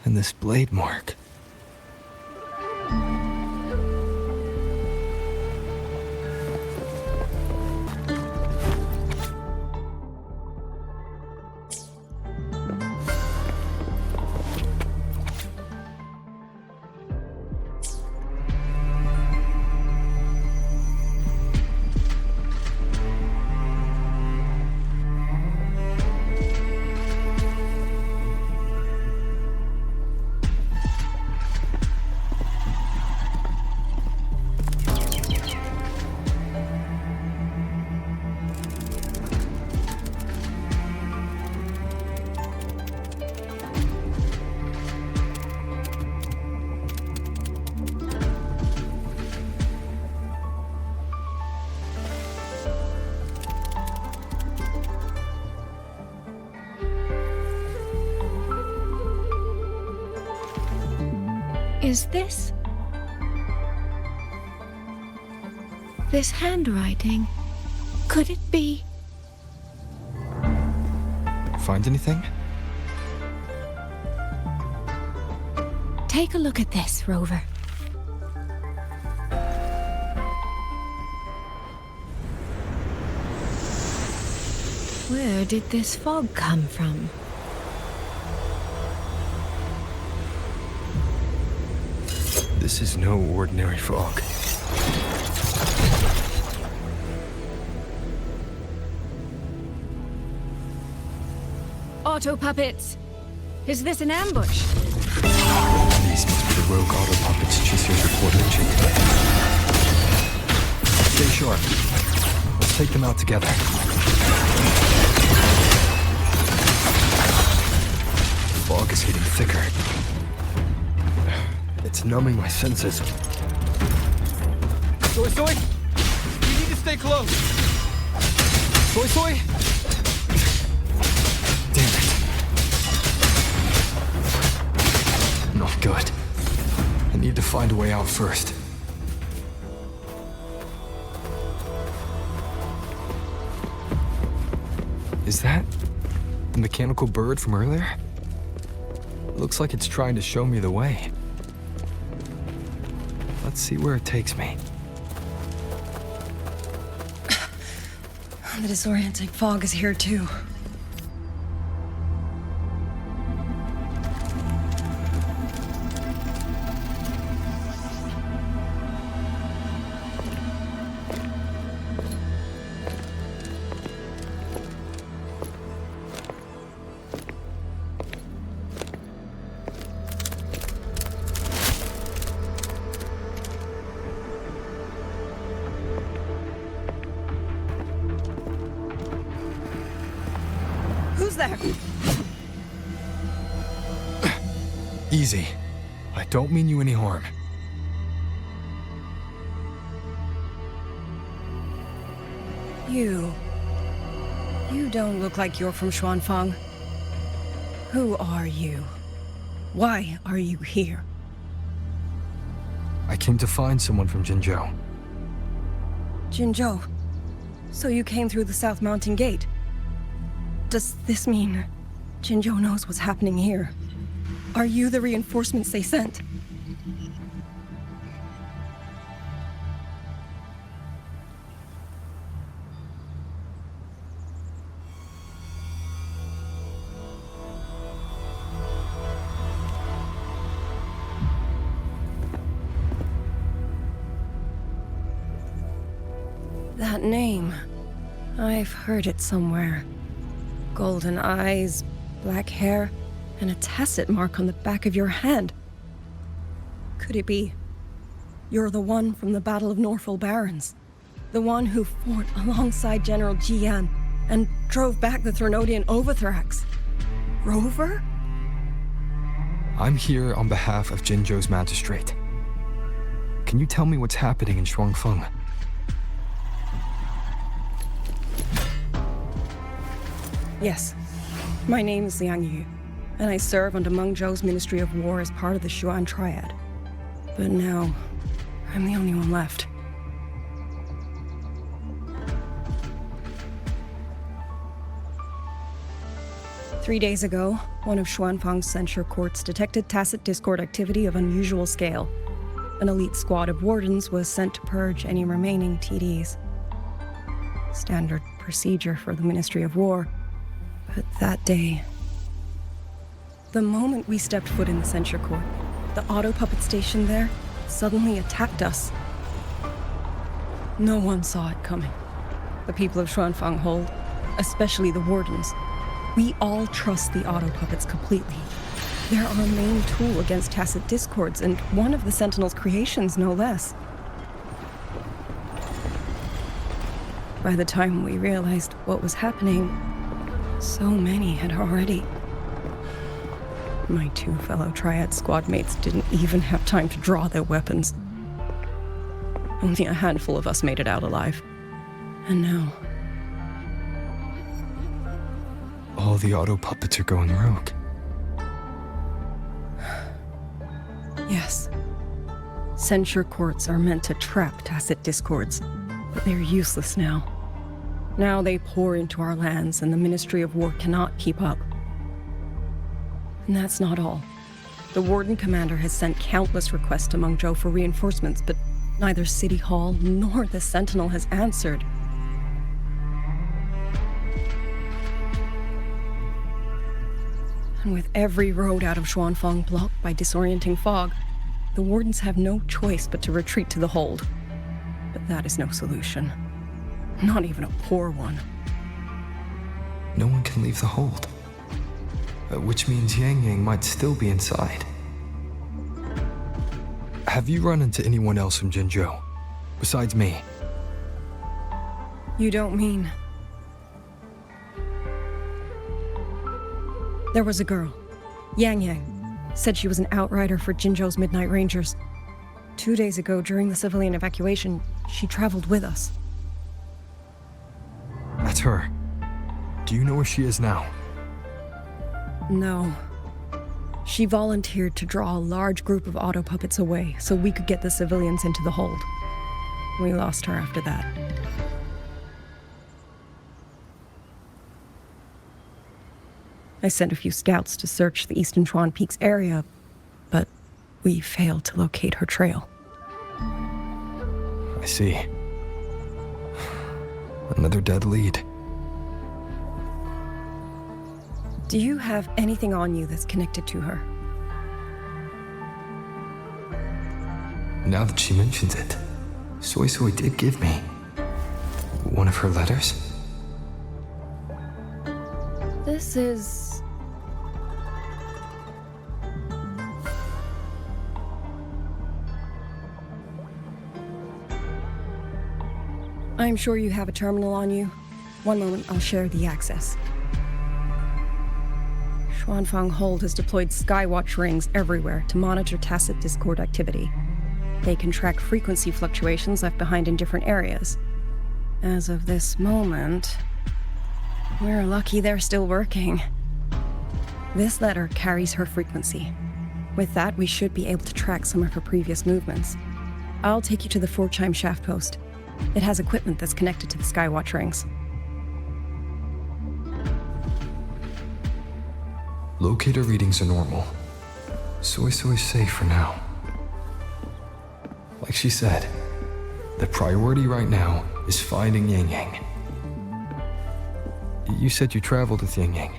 Speaker 3: And this blade mark.
Speaker 12: Is this handwriting? Could it be?
Speaker 3: Find anything?
Speaker 12: Take a look at this, Rover. Where did this fog come from?
Speaker 3: This is no ordinary fog.
Speaker 12: Auto puppets! Is this an ambush?
Speaker 3: These must be the rogue auto puppets Chisia's reported in chief. Stay sharp. Let's take them out together. The fog is getting thicker. It's numbing my senses.
Speaker 1: Suisui! You need to stay close! Suisui!
Speaker 3: Damn it. Not good. I need to find a way out first. Is that the mechanical bird from earlier? Looks like it's trying to show me the way. Let's see where it takes me.
Speaker 6: The disorienting fog is here too.
Speaker 3: Easy. I don't mean you any harm.
Speaker 6: You don't look like you're from Xuanfang. Who are you? Why are you here?
Speaker 3: I came to find someone from Jinzhou.
Speaker 6: Jinzhou? So you came through the South Mountain Gate? Does this mean Jinzhou knows what's happening here? Are you the reinforcements they sent? That name. I've heard it somewhere. Golden eyes, black hair, and a tacit mark on the back of your hand. Could it be? You're the one from the Battle of Norfolk Barrens. The one who fought alongside General Jiyan and drove back the Threnodian Overthrax. Rover?
Speaker 3: I'm here on behalf of Jinzhou's magistrate. Can you tell me what's happening in Xuanfang?
Speaker 6: Yes. My name is Liangyu, and I serve under Mengzhou's Ministry of War as part of the Xuan Triad. But now, I'm the only one left. Three days ago, one of Xuanfang's censure courts detected tacit discord activity of unusual scale. An elite squad of wardens was sent to purge any remaining TDs. Standard procedure for the Ministry of War. But that day, the moment we stepped foot in the censure court, the auto puppet station there suddenly attacked us. No one saw it coming. The people of Xuanfang hold, especially the wardens. We all trust the auto puppets completely. They're our main tool against tacit discords, and one of the Sentinel's creations, no less. By the time we realized what was happening, so many had already. My two fellow Triad squad mates didn't even have time to draw their weapons. Only a handful of us made it out alive. And now,
Speaker 3: all the auto puppets are going rogue.
Speaker 6: Yes. Censure courts are meant to trap tacit discords, but they're useless now. Now they pour into our lands, and the Ministry of War cannot keep up. And that's not all. The Warden Commander has sent countless requests to Mengzhou for reinforcements, but neither City Hall nor the Sentinel has answered. And with every road out of Xuanfang blocked by disorienting fog, the Wardens have no choice but to retreat to the hold. But that is no solution. Not even a poor one.
Speaker 3: No one can leave the hold. Which means Yangyang might still be inside. Have you run into anyone else from Jinzhou, besides me?
Speaker 6: You don't mean... There was a girl, Yangyang, said she was an outrider for Jinzhou's Midnight Rangers. 2 days ago, during the civilian evacuation, she traveled with us.
Speaker 3: That's her. Do you know where she is now?
Speaker 6: No. She volunteered to draw a large group of auto puppets away so we could get the civilians into the hold. We lost her after that. I sent a few scouts to search the Eastern Chuan Peaks area, but we failed to locate her trail.
Speaker 3: I see. Another dead lead.
Speaker 6: Do you have anything on you that's connected to her?
Speaker 3: Now that she mentions it, Suisui did give me one of her letters.
Speaker 6: This is... I'm sure you have a terminal on you. One moment, I'll share the access. Xuanfang Hold has deployed skywatch rings everywhere to monitor tacit discord activity. They can track frequency fluctuations left behind in different areas. As of this moment, we're lucky they're still working. This letter carries her frequency. With that, we should be able to track some of her previous movements. I'll take you to the 4-chime shaft post. It has equipment that's connected to the skywatch rings.
Speaker 3: Locator readings are normal. Suisui's safe for now. Like she said, the priority right now is finding Yangyang. You said you traveled with Yangyang.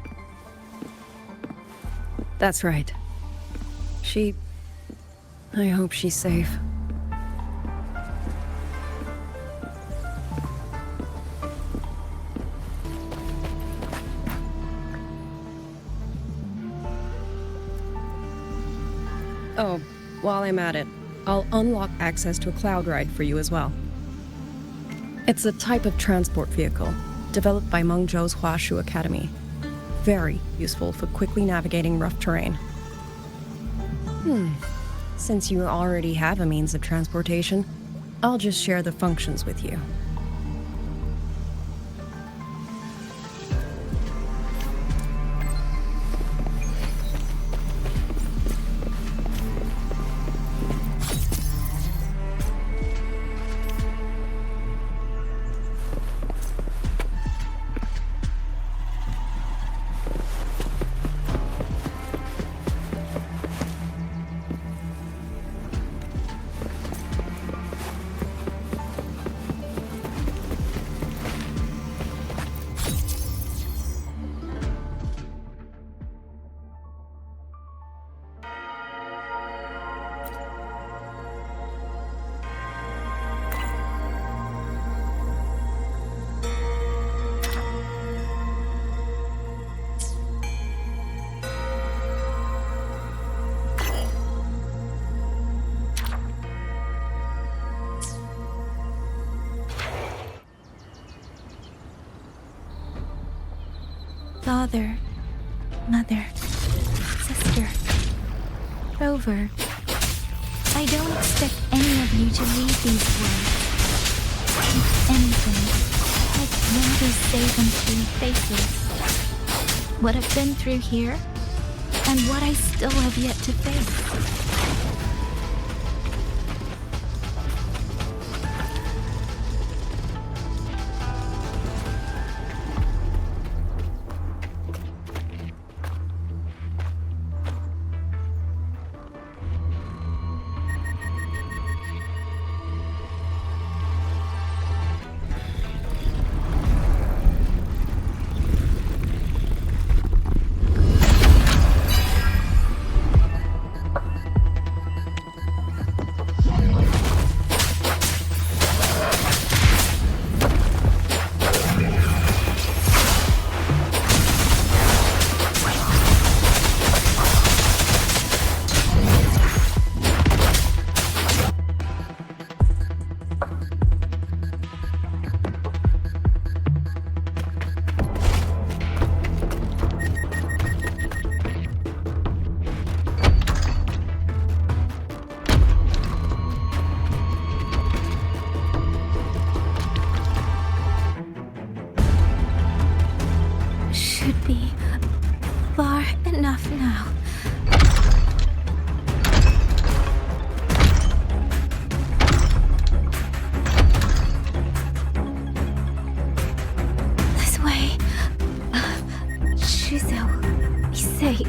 Speaker 6: That's right. I hope she's safe.
Speaker 16: Oh, while I'm at it, I'll unlock access to a cloud ride for you as well. It's a type of transport vehicle developed by Mengzhou's Huashu Academy. Very useful for quickly navigating rough terrain. Since you already have a means of transportation, I'll just share the functions with you.
Speaker 4: Father, mother, sister, Rover, I don't expect any of you to leave these worlds. If anything, I'd rather say them to your faces. What I've been through here, and what I still have yet to face. Enough now. This way. Chixia, be safe.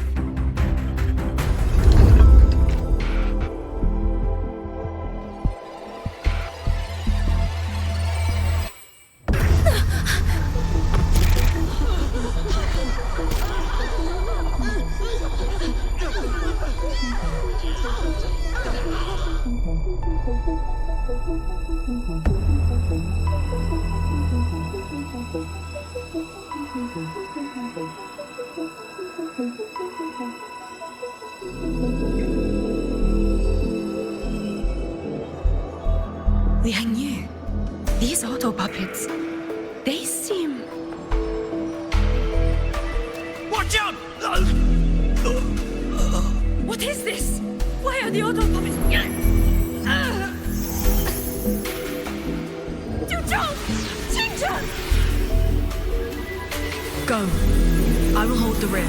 Speaker 6: Liangyu, these auto puppets, they seem...
Speaker 1: Watch out!
Speaker 6: What is this? Why are the auto puppets... Go. I will hold the rear.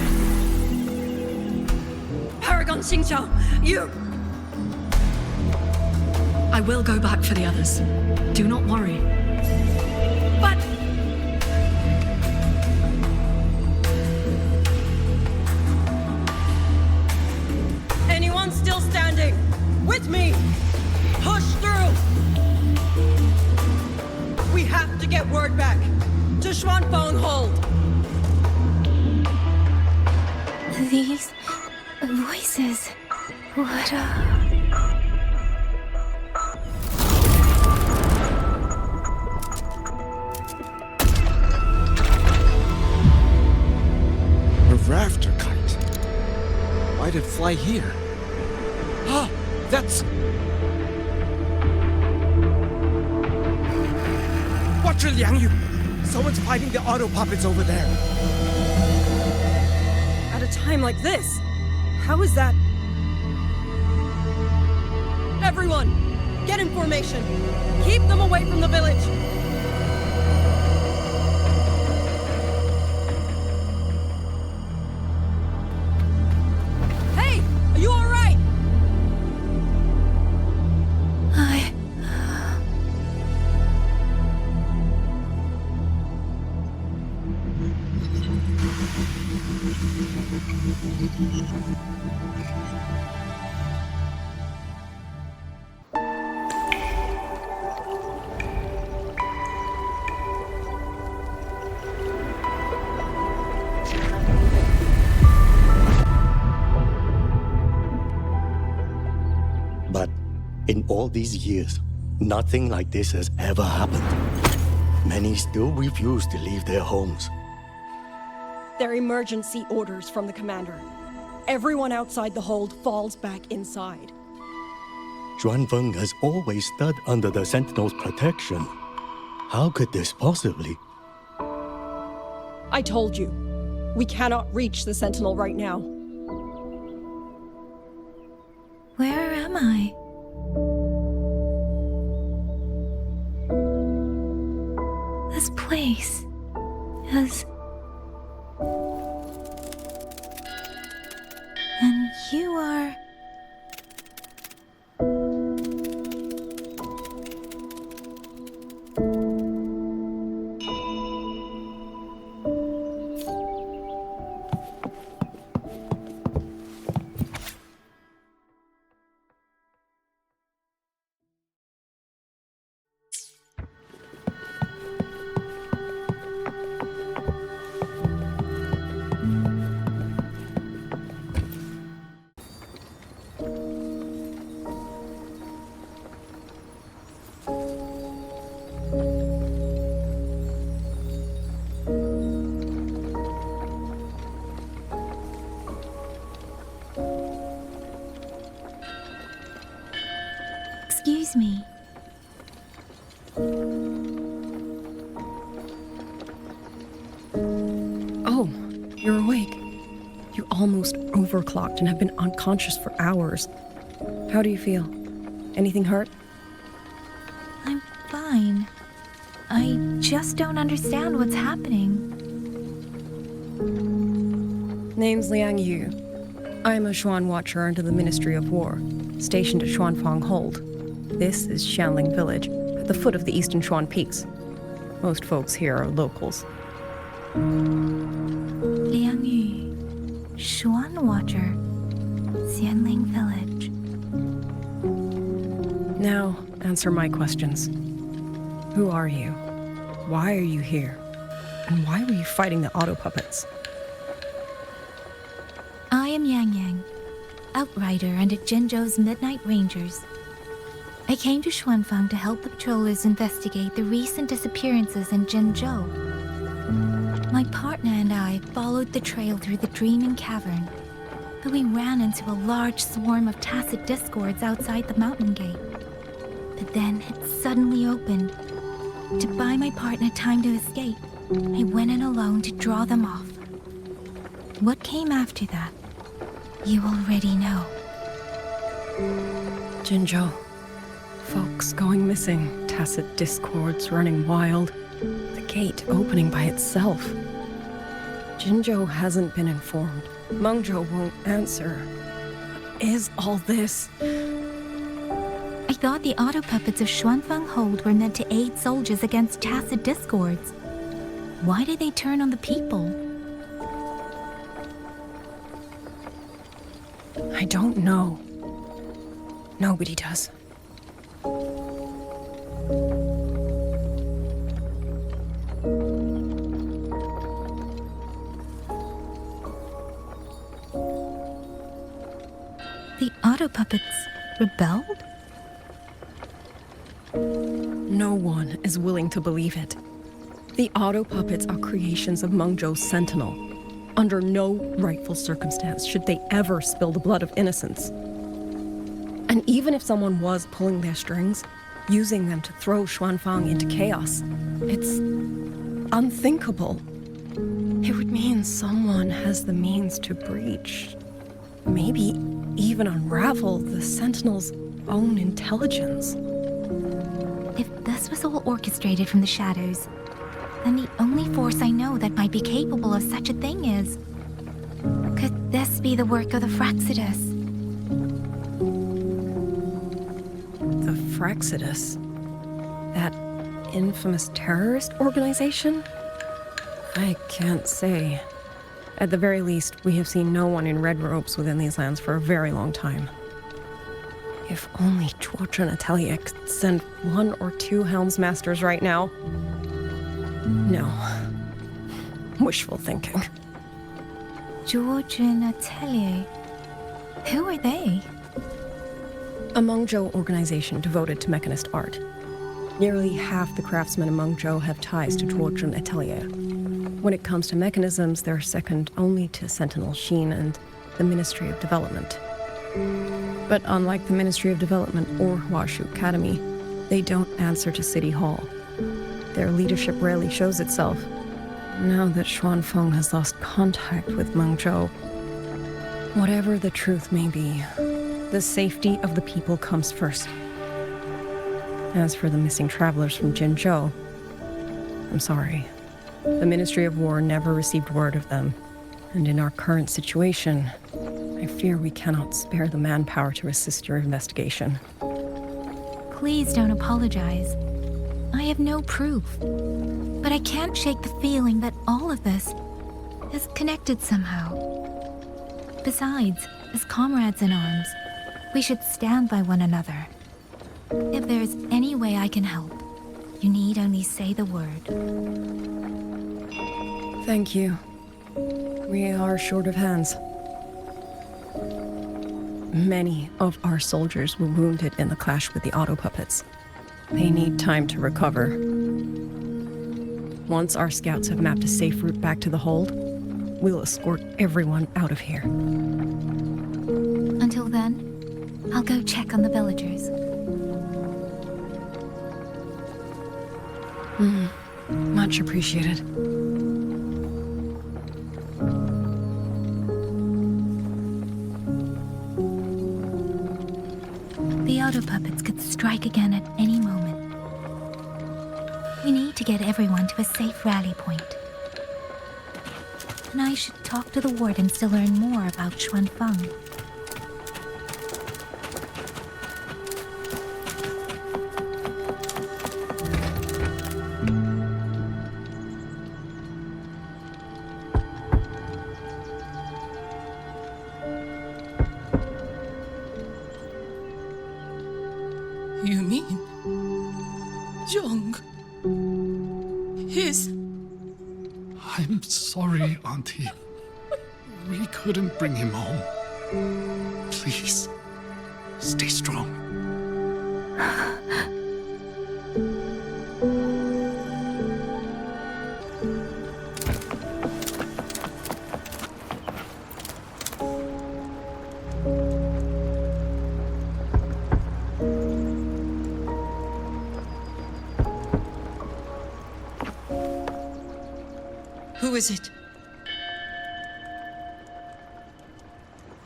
Speaker 6: Paragon Qingxiao, you... I will go back for the others. Do not worry. But...
Speaker 16: Anyone still standing? With me! Push through! We have to get word back. To Xuanfang hold!
Speaker 4: These voices... What
Speaker 1: A rafter kite. Why'd it fly here? Ah!
Speaker 15: Watcher Liangyu! Someone's fighting the auto puppets over there.
Speaker 16: At a time like this? How is that? Everyone, get in formation. Keep them away from the village. Hey, are you all right?
Speaker 17: But in all these years, nothing like this has ever happened. Many still refuse to leave their homes.
Speaker 16: They're emergency orders from the commander. Everyone outside the hold falls back inside.
Speaker 17: Xuanfang has always stood under the Sentinel's protection. How could this possibly?
Speaker 16: I told you, we cannot reach the Sentinel right now.
Speaker 4: Where am I? This place is... And you are... Excuse me.
Speaker 16: Oh, you're awake. You almost overclocked and have been unconscious for hours. How do you feel? Anything hurt?
Speaker 4: I'm fine. I just don't understand what's happening.
Speaker 16: Name's Liangyu. I'm a Xuan Watcher under the Ministry of War, stationed at Xuanfang Hold. This is Xiangling Village, at the foot of the Eastern Xuan Peaks. Most folks here are locals.
Speaker 4: Liangyu, Xuan Watcher, Xiangling Village.
Speaker 16: Now, answer my questions. Who are you? Why are you here? And why were you fighting the auto puppets?
Speaker 4: I am Yangyang, Outrider under Jinzhou's Midnight Rangers. I came to Xuanfang to help the patrollers investigate the recent disappearances in Jinzhou. My partner and I followed the trail through the Dreaming Cavern, but we ran into a large swarm of tacit discords outside the mountain gate. But then it suddenly opened. To buy my partner time to escape, I went in alone to draw them off. What came after that, you already know.
Speaker 16: Jinzhou. Folks going missing, tacit discords running wild, the gate opening by itself. Jinzhou hasn't been informed. Mengzhou won't answer. Is all this?
Speaker 4: I thought the auto puppets of Xuanfang Hold were meant to aid soldiers against tacit discords. Why did they turn on the people?
Speaker 16: I don't know. Nobody does.
Speaker 4: The auto puppets rebelled?
Speaker 16: No one is willing to believe it. The auto puppets are creations of Mengzhou's Sentinel. Under no rightful circumstance should they ever spill the blood of innocents. And even if someone was pulling their strings, using them to throw Xuanfang into chaos, It's unthinkable. It would mean someone has the means to breach, maybe even unravel the Sentinel's own intelligence.
Speaker 4: If this was all orchestrated from the shadows, then the only force I know that might be capable of such a thing is... Could this be the work of the Fraxidus?
Speaker 16: The Fraxidus? That infamous terrorist organization? I can't say. At the very least, we have seen no one in red robes within these lands for a very long time. If only Chuochen Atelier could send 1 or 2 Helmsmasters right now. No. Wishful thinking.
Speaker 4: Chuochen Atelier? Who are they?
Speaker 16: A Mengzhou organization devoted to mechanist art. Nearly half the craftsmen in Mengzhou have ties to Chuochen Atelier. When it comes to mechanisms, they're second only to Sentinel Xin and the Ministry of Development. But unlike the Ministry of Development or Huashu Academy, they don't answer to City Hall. Their leadership rarely shows itself. Now that Xuanfang has lost contact with Mengzhou, whatever the truth may be, the safety of the people comes first. As for the missing travelers from Jinzhou, I'm sorry. The Ministry of War never received word of them, and in our current situation, I fear we cannot spare the manpower to assist your investigation.
Speaker 4: Please don't apologize. I have no proof, but I can't shake the feeling that all of this is connected somehow. Besides, as comrades in arms, we should stand by one another. If there's any way I can help, you need only say the word.
Speaker 16: Thank you. We are short of hands. Many of our soldiers were wounded in the clash with the auto puppets. They need time to recover. Once our scouts have mapped a safe route back to the hold, we'll escort everyone out of here.
Speaker 4: Until then, I'll go check on the villagers.
Speaker 16: Much appreciated.
Speaker 4: The auto puppets could strike again at any moment. We need to get everyone to a safe rally point. And I should talk to the wardens to learn more about Xuanfang.
Speaker 18: You mean... Zhong... His...
Speaker 9: I'm sorry, Auntie. We couldn't bring him home. Please, stay strong.
Speaker 18: Who is it?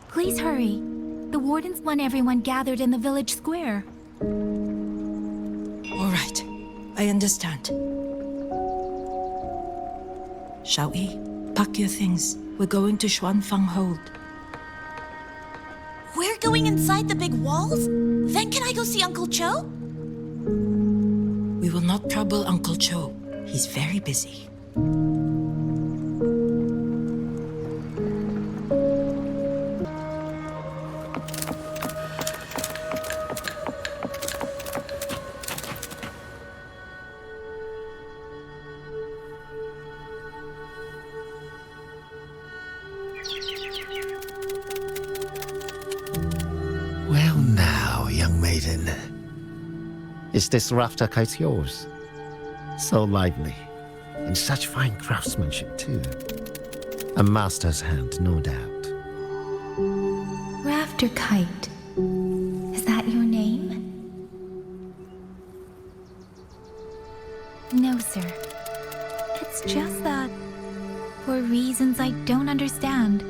Speaker 4: Please hurry. The wardens want everyone gathered in the village square.
Speaker 18: All right, I understand. Shall we? Pack your things. We're going to Xuanfang Hold.
Speaker 2: We're going inside the big walls? Then can I go see Uncle Cho?
Speaker 18: We will not trouble Uncle Cho. He's very busy.
Speaker 17: Well now, young maiden. Is this rafter kite yours? So lively, and such fine craftsmanship too. A master's hand, no doubt.
Speaker 4: Rafter Kite. Is that your name? No, sir. It's just that, for reasons I don't understand,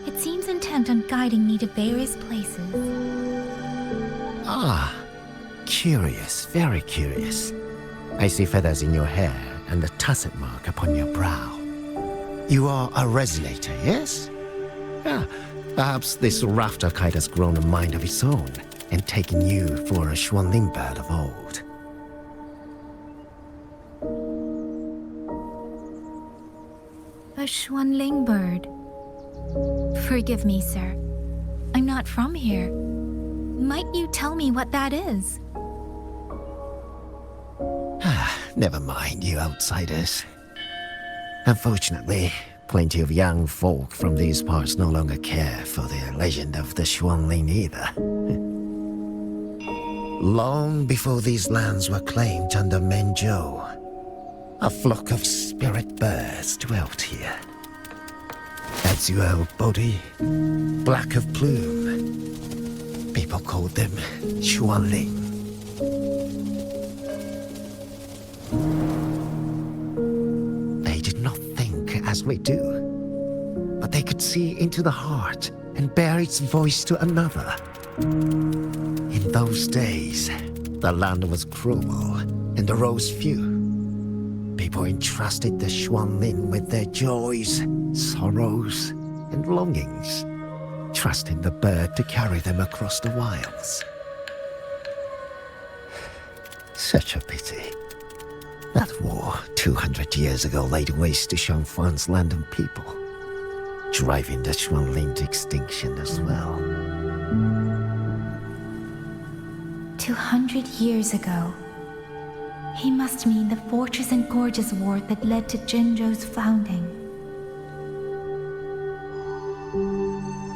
Speaker 4: it seems intent on guiding me to various places.
Speaker 17: Ah, curious, very curious. I see feathers in your hair and a tusset mark upon your brow. You are a resonator, yes? Ah, perhaps this rafter kite has grown a mind of its own and taken you for a Xuanling bird of old.
Speaker 4: A Xuanling bird. Forgive me, sir. I'm not from here. Might you tell me what that is?
Speaker 17: Never mind, you outsiders. Unfortunately, plenty of young folk from these parts no longer care for the legend of the Xuanling either. Long before these lands were claimed under Mengzhou, a flock of spirit birds dwelt here. Azure body, black of plume. People called them Xuanling. They did not think as we do, but they could see into the heart and bear its voice to another. In those days, the land was cruel and arose few. People entrusted the Xuanling with their joys, sorrows, and longings, trusting the bird to carry them across the wilds. Such a pity. That war 200 years ago laid waste to Xuanfang's land and people, driving the Xuanling to extinction as well.
Speaker 4: 200 years ago. He must mean the Fortress and Gorges War that led to Jinzhou's founding.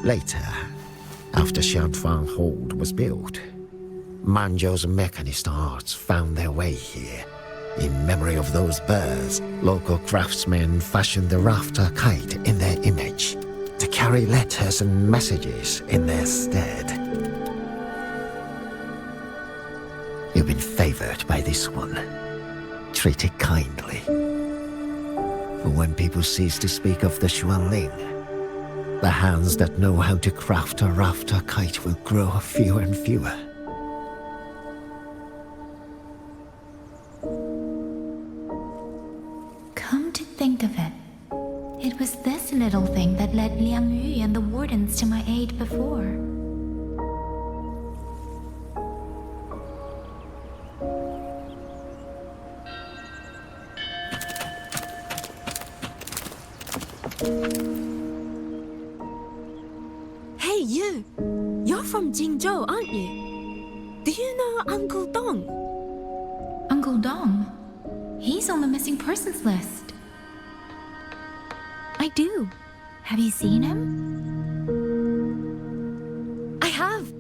Speaker 17: Later, after Xuanfang Hold was built, Manzhou's mechanist arts found their way here. In memory of those birds, local craftsmen fashioned the rafter kite in their image to carry letters and messages in their stead. You've been favored by this one. Treat it kindly. For when people cease to speak of the Xuanling, the hands that know how to craft a rafter kite will grow fewer and fewer.
Speaker 4: Come to think of it, it was this little thing that led Liangyu and the wardens to my aid before.
Speaker 19: Hey, you! You're from Jinzhou, aren't you? Do you know Uncle Dong?
Speaker 4: Uncle Dong? He's on the missing persons list. I do. Have you seen him?
Speaker 19: I have.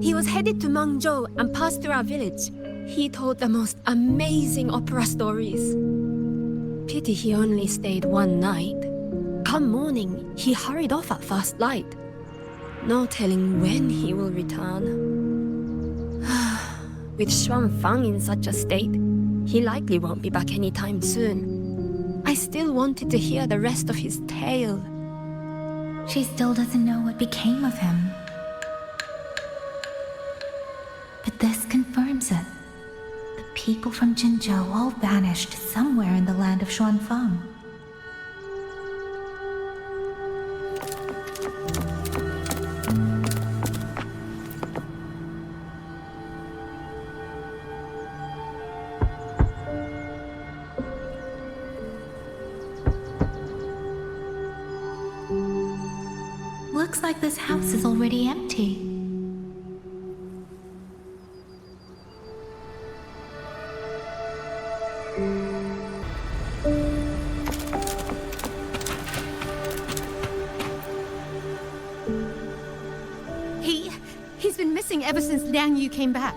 Speaker 19: He was headed to Mengzhou and passed through our village. He told the most amazing opera stories. Pity he only stayed one night. Come morning, he hurried off at first light. No telling when he will return. With Xuanfang in such a state, he likely won't be back anytime soon. I still wanted to hear the rest of his tale.
Speaker 4: She still doesn't know what became of him. But this confirms it. The people from Jinzhou all vanished somewhere in the land of Xuanfang. Looks like this house is already empty.
Speaker 10: He's been missing ever since Liangyu came back.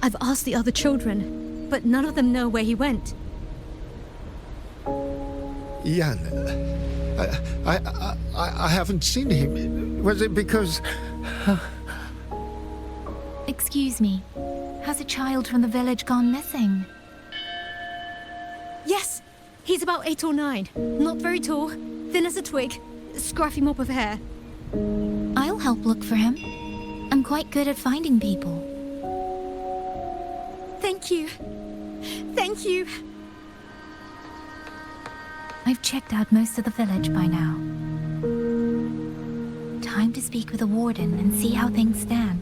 Speaker 10: I've asked the other children, but none of them know where he went.
Speaker 17: Yan, I haven't seen him. Was it because...
Speaker 4: Excuse me. Has a child from the village gone missing?
Speaker 10: Yes! He's about 8 or 9. Not very tall, thin as a twig, scruffy mop of hair.
Speaker 4: I'll help look for him. I'm quite good at finding people.
Speaker 10: Thank you. Thank you.
Speaker 4: I've checked out most of the village by now. Time to speak with the warden and see how things stand.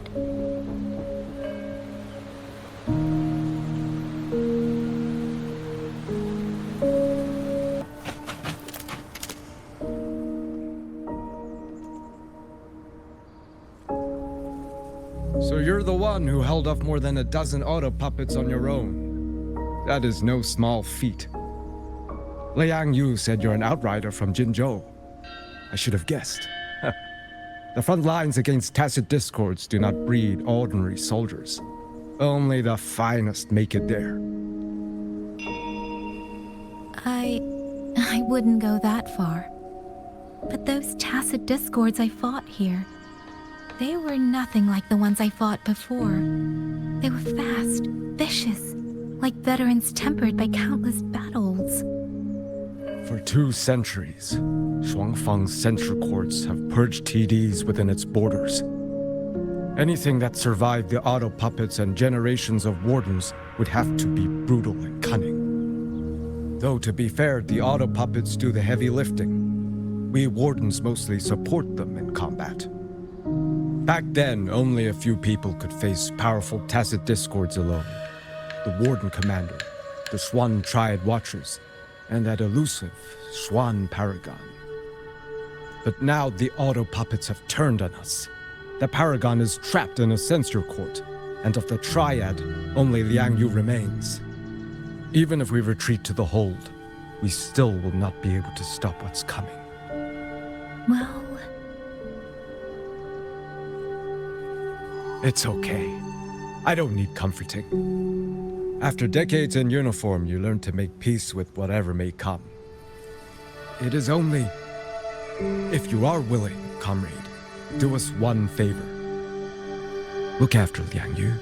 Speaker 1: So you're the one who held off more than a dozen auto puppets on your own. That is no small feat. Liangyu said you're an outrider from Jinzhou. I should have guessed. The front lines against tacit discords do not breed ordinary soldiers. Only the finest make it there.
Speaker 4: I wouldn't go that far. But those tacit discords I fought here, they were nothing like the ones I fought before. They were fast, vicious, like veterans tempered by countless battles.
Speaker 1: For 2 centuries, Xuanfang's central courts have purged TDs within its borders. Anything that survived the auto puppets and generations of wardens would have to be brutal and cunning. Though to be fair, the auto puppets do the heavy lifting. We wardens mostly support them in combat. Back then, only a few people could face powerful tacit discords alone. The warden commander, the Swan Triad Watchers, and that elusive Swan Paragon. But now the auto puppets have turned on us. The Paragon is trapped in a censure court, and of the Triad, only Liangyu remains. Even if we retreat to the hold, we still will not be able to stop what's coming.
Speaker 4: Well...
Speaker 1: It's okay. I don't need comforting. After decades in uniform, you learn to make peace with whatever may come. It is only... If you are willing, comrade, do us one favor. Look after Liangyu.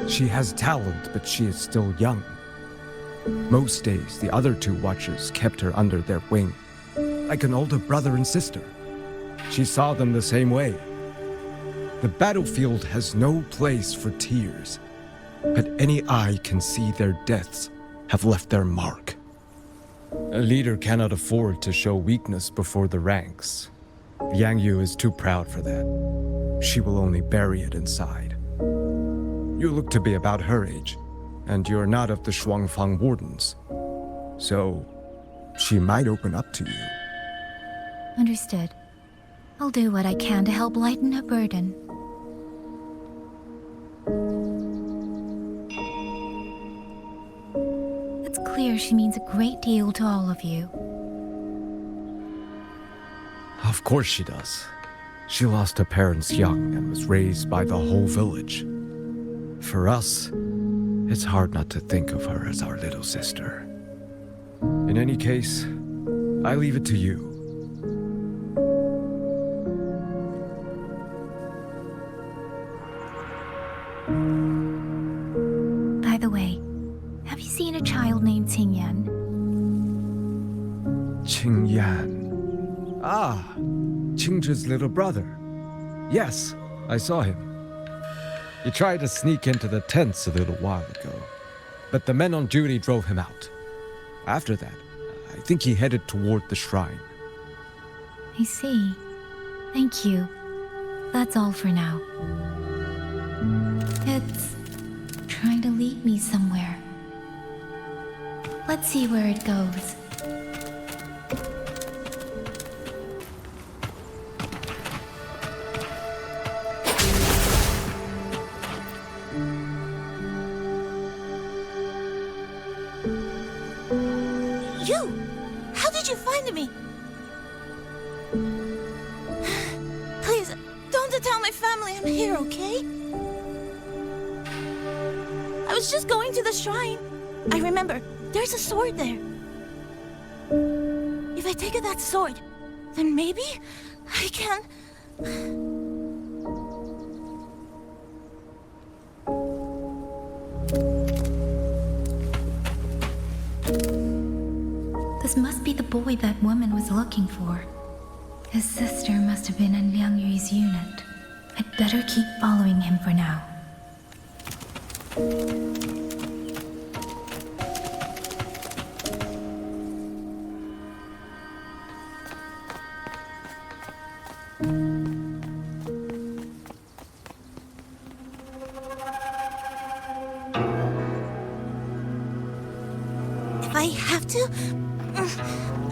Speaker 1: She has talent, but she is still young. Most days, the other 2 watchers kept her under their wing, like an older brother and sister. She saw them the same way. The battlefield has no place for tears, but any eye can see their deaths have left their mark. A leader cannot afford to show weakness before the ranks. Liangyu is too proud for that. She will only bury it inside. You look to be about her age, and you're not of the Xuanfang wardens. So, she might open up to you.
Speaker 4: Understood. I'll do what I can to help lighten her burden. It's clear she means a great deal to all of you.
Speaker 1: Of course she does. She lost her parents young and was raised by the whole village. For us, it's hard not to think of her as our little sister. In any case, I leave it to you.
Speaker 4: By the way, have you seen a child named Qingyan?
Speaker 1: Qingyan. Ah, Qingzhi's little brother. Yes, I saw him. He tried to sneak into the tents a little while ago, but the men on duty drove him out. After that, I think he headed toward the shrine.
Speaker 4: I see. Thank you. That's all for now. It's trying to lead me somewhere. Let's see where it goes.
Speaker 2: You! How did you find me? Please, don't tell my family I'm here, okay? I was just going to the shrine. I remember, there's a sword there. If I take that sword, then maybe I can...
Speaker 4: This must be the boy that woman was looking for. His sister must have been in Liangyu's unit. I'd better keep following him for now.
Speaker 2: If I have to,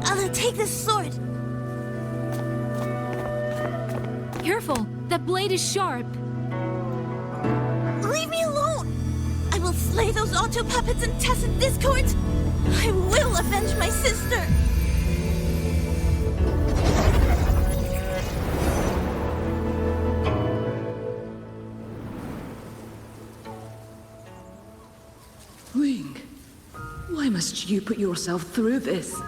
Speaker 2: I'll take this sword.
Speaker 4: Careful! That blade is sharp!
Speaker 2: Leave me alone! I will slay those auto puppets and tacit discords! I will avenge my sister!
Speaker 20: Wing, why must you put yourself through this?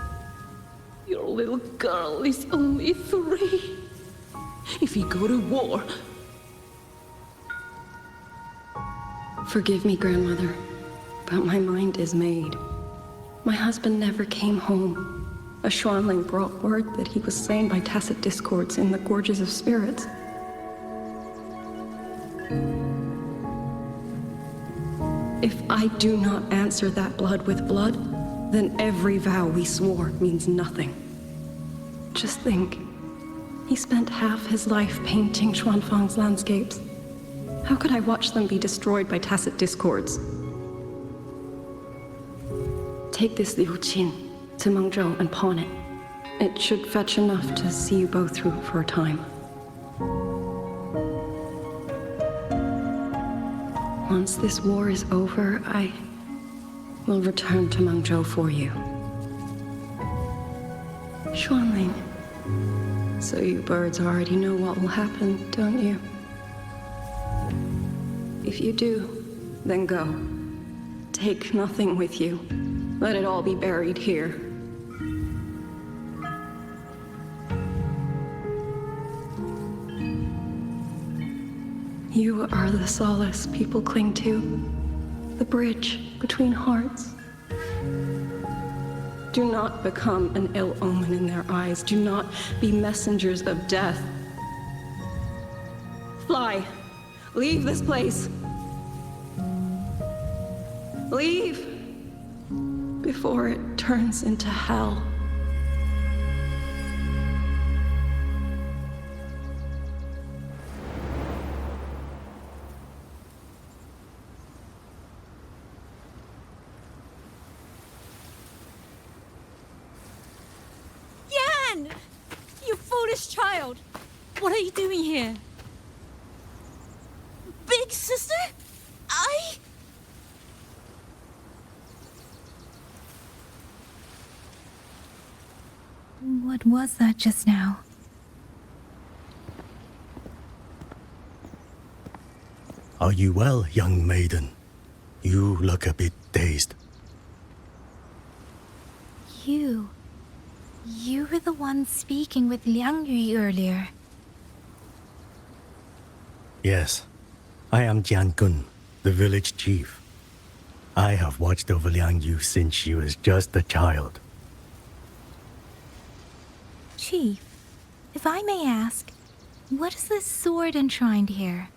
Speaker 20: Your little girl is only 3. If we go to war...
Speaker 16: Forgive me, Grandmother, but my mind is made. My husband never came home. A Xuanling brought word that he was slain by tacit discords in the gorges of spirits. If I do not answer that blood with blood, then every vow we swore means nothing. Just think, he spent half his life painting Xuanfang's landscapes. How could I watch them be destroyed by tacit discords? Take this Liu Qin to Mengzhou and pawn it. It should fetch enough to see you both through for a time. Once this war is over, I will return to Mengzhou for you. Xuanling. So you birds already know what will happen, don't you? If you do, then go. Take nothing with you. Let it all be buried here. You are the solace people cling to, the bridge between hearts. Do not become an ill omen in their eyes. Do not be messengers of death. Fly. Leave this place. Leave before it turns into hell.
Speaker 2: Yan! You foolish child! What are you doing here? Big sister?
Speaker 4: What was that just now?
Speaker 21: Are you well, young maiden? You look a bit dazed.
Speaker 4: You were the one speaking with Liangyu earlier.
Speaker 21: Yes, I am Jiangun, the village chief. I have watched over Liangyu since she was just a child.
Speaker 4: Chief, if I may ask, what is this sword enshrined here?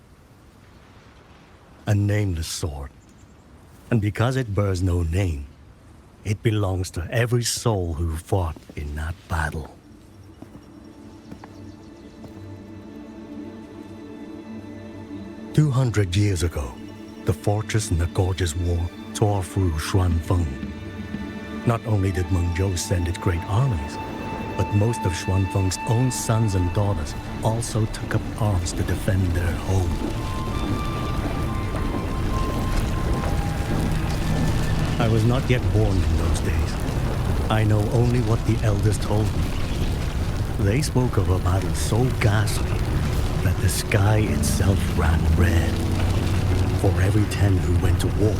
Speaker 21: A nameless sword. And because it bears no name, it belongs to every soul who fought in that battle. "200 years ago, the fortress in the gorge's war tore through Xuanfang. Not only did Mengzhou send its great armies, but most of Xuanfang's own sons and daughters also took up arms to defend their home. I was not yet born in those days. I know only what the elders told me. They spoke of a battle so ghastly that the sky itself ran red. For every 10 who went to war,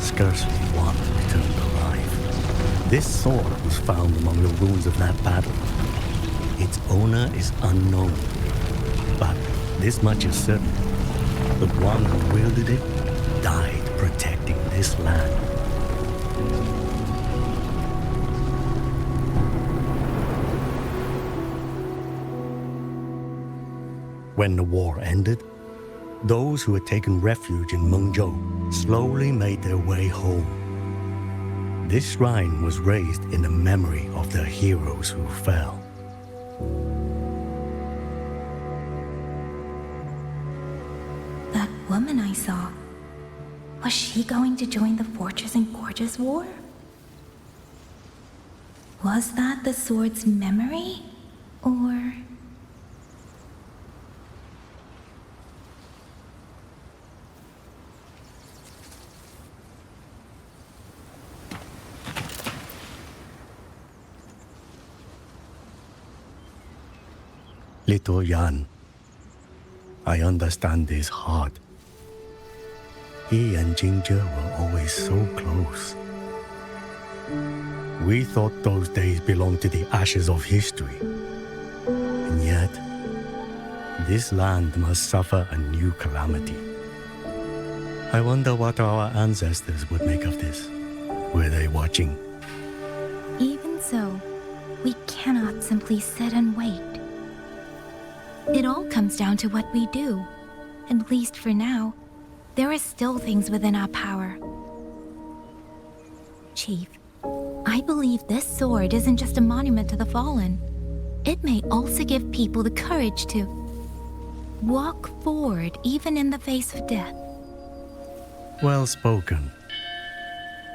Speaker 21: scarcely one returned alive. This sword was found among the ruins of that battle. Its owner is unknown, but this much is certain. The one who wielded it died protecting this land. When the war ended, those who had taken refuge in Mengzhou slowly made their way home. This shrine was raised in the memory of the heroes who fell.
Speaker 4: That woman I saw, was she going to join the Fortress and Gorges War? Was that the sword's memory? Or...
Speaker 21: Little Yan, I understand his heart. He and Jinzhou were always so close. We thought those days belonged to the ashes of history. And yet, this land must suffer a new calamity. I wonder what our ancestors would make of this. Were they watching?
Speaker 4: Even so, we cannot simply sit and wait. It all comes down to what we do. At least for now, there are still things within our power. Chief, I believe this sword isn't just a monument to the fallen. It may also give people the courage to walk forward even in the face of death.
Speaker 21: Well spoken.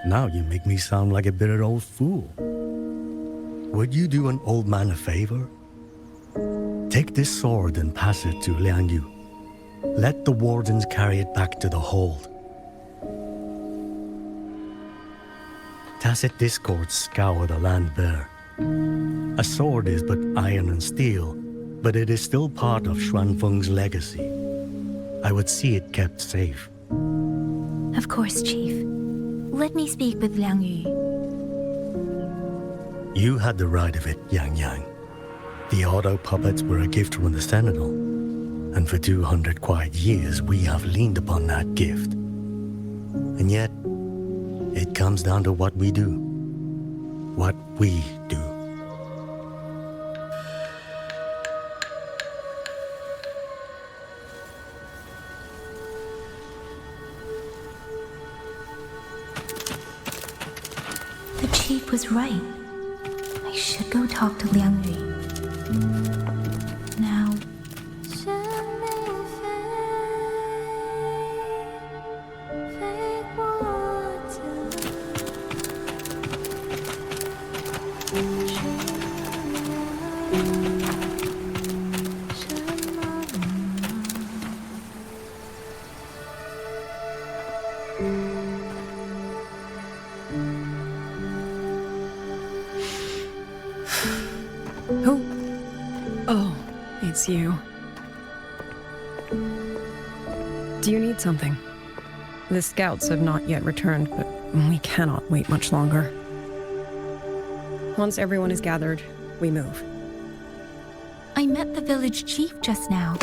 Speaker 21: Now you make me sound like a bitter old fool. Would you do an old man a favor? Take this sword and pass it to Liangyu. Let the wardens carry it back to the hold. Tacit discords scour the land bare. A sword is but iron and steel, but it is still part of Xuanfang's legacy. I would see it kept safe.
Speaker 4: Of course, Chief. Let me speak with Liangyu.
Speaker 21: You had the right of it, Yangyang. The auto puppets were a gift from the Sentinel, and for 200 quiet years we have leaned upon that gift. And yet, it comes down to what we do. What we do.
Speaker 4: The Chief was right. I should go talk to Liangyu. Now...
Speaker 16: It's you. Do you need something? The scouts have not yet returned, but we cannot wait much longer. Once everyone is gathered, we move.
Speaker 4: I met the village chief just now.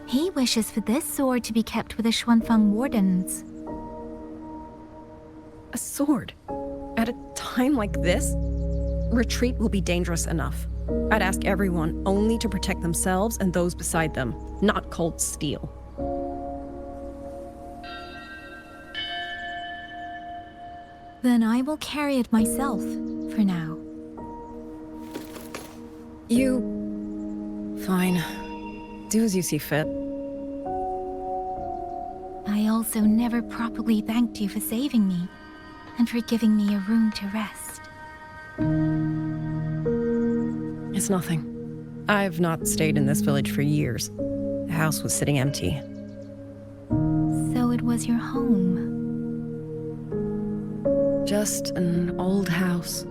Speaker 4: He wishes for this sword to be kept with the Xuanfang wardens.
Speaker 16: A sword? At a time like this? Retreat will be dangerous enough. I'd ask everyone only to protect themselves and those beside them, not cold steel.
Speaker 4: Then I will carry it myself, for now.
Speaker 16: Fine. Do as you see fit.
Speaker 4: I also never properly thanked you for saving me, and for giving me a room to rest.
Speaker 16: It's nothing. I've not stayed in this village for years. The house was sitting empty.
Speaker 4: So it was your home?
Speaker 16: Just an old house.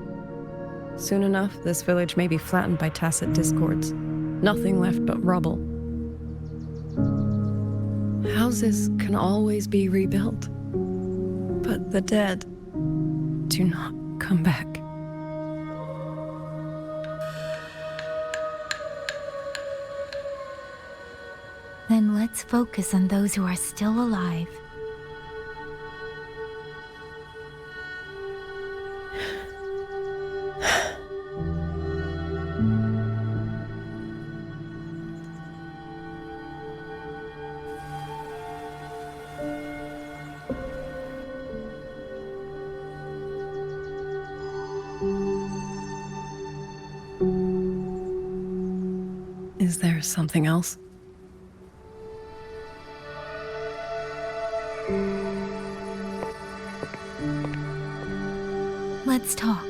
Speaker 16: Soon enough, this village may be flattened by tacit discords. Nothing left but rubble. Houses can always be rebuilt. But the dead do not come back.
Speaker 4: Then let's focus on those who are still alive.
Speaker 16: Is there something else?
Speaker 4: Let's talk.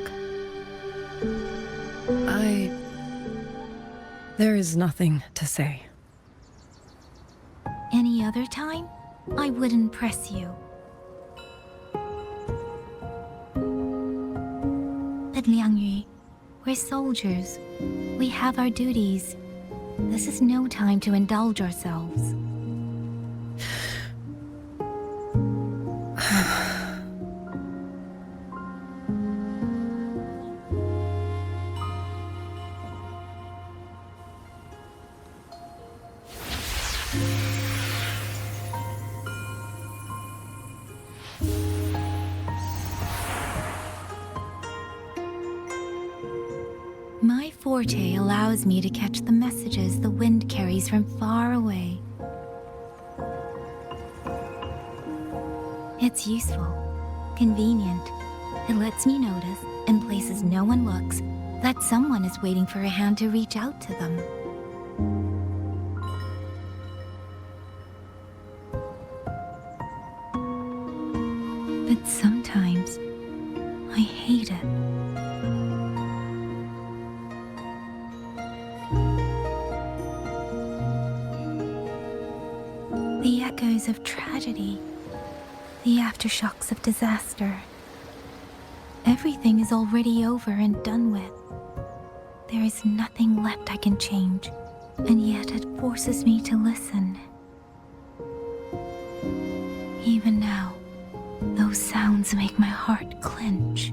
Speaker 16: There is nothing to say.
Speaker 4: Any other time, I wouldn't press you. But Liangyu, we're soldiers. We have our duties. This is no time to indulge ourselves. My forte allows me to catch the messages the wind carries from far away. It's useful, convenient. It lets me notice, in places no one looks, that someone is waiting for a hand to reach out to them. But sometimes, I hate it. The echoes of tragedy, the aftershocks of disaster. Everything is already over and done with. There is nothing left I can change, and yet it forces me to listen. Even now, those sounds make my heart clench.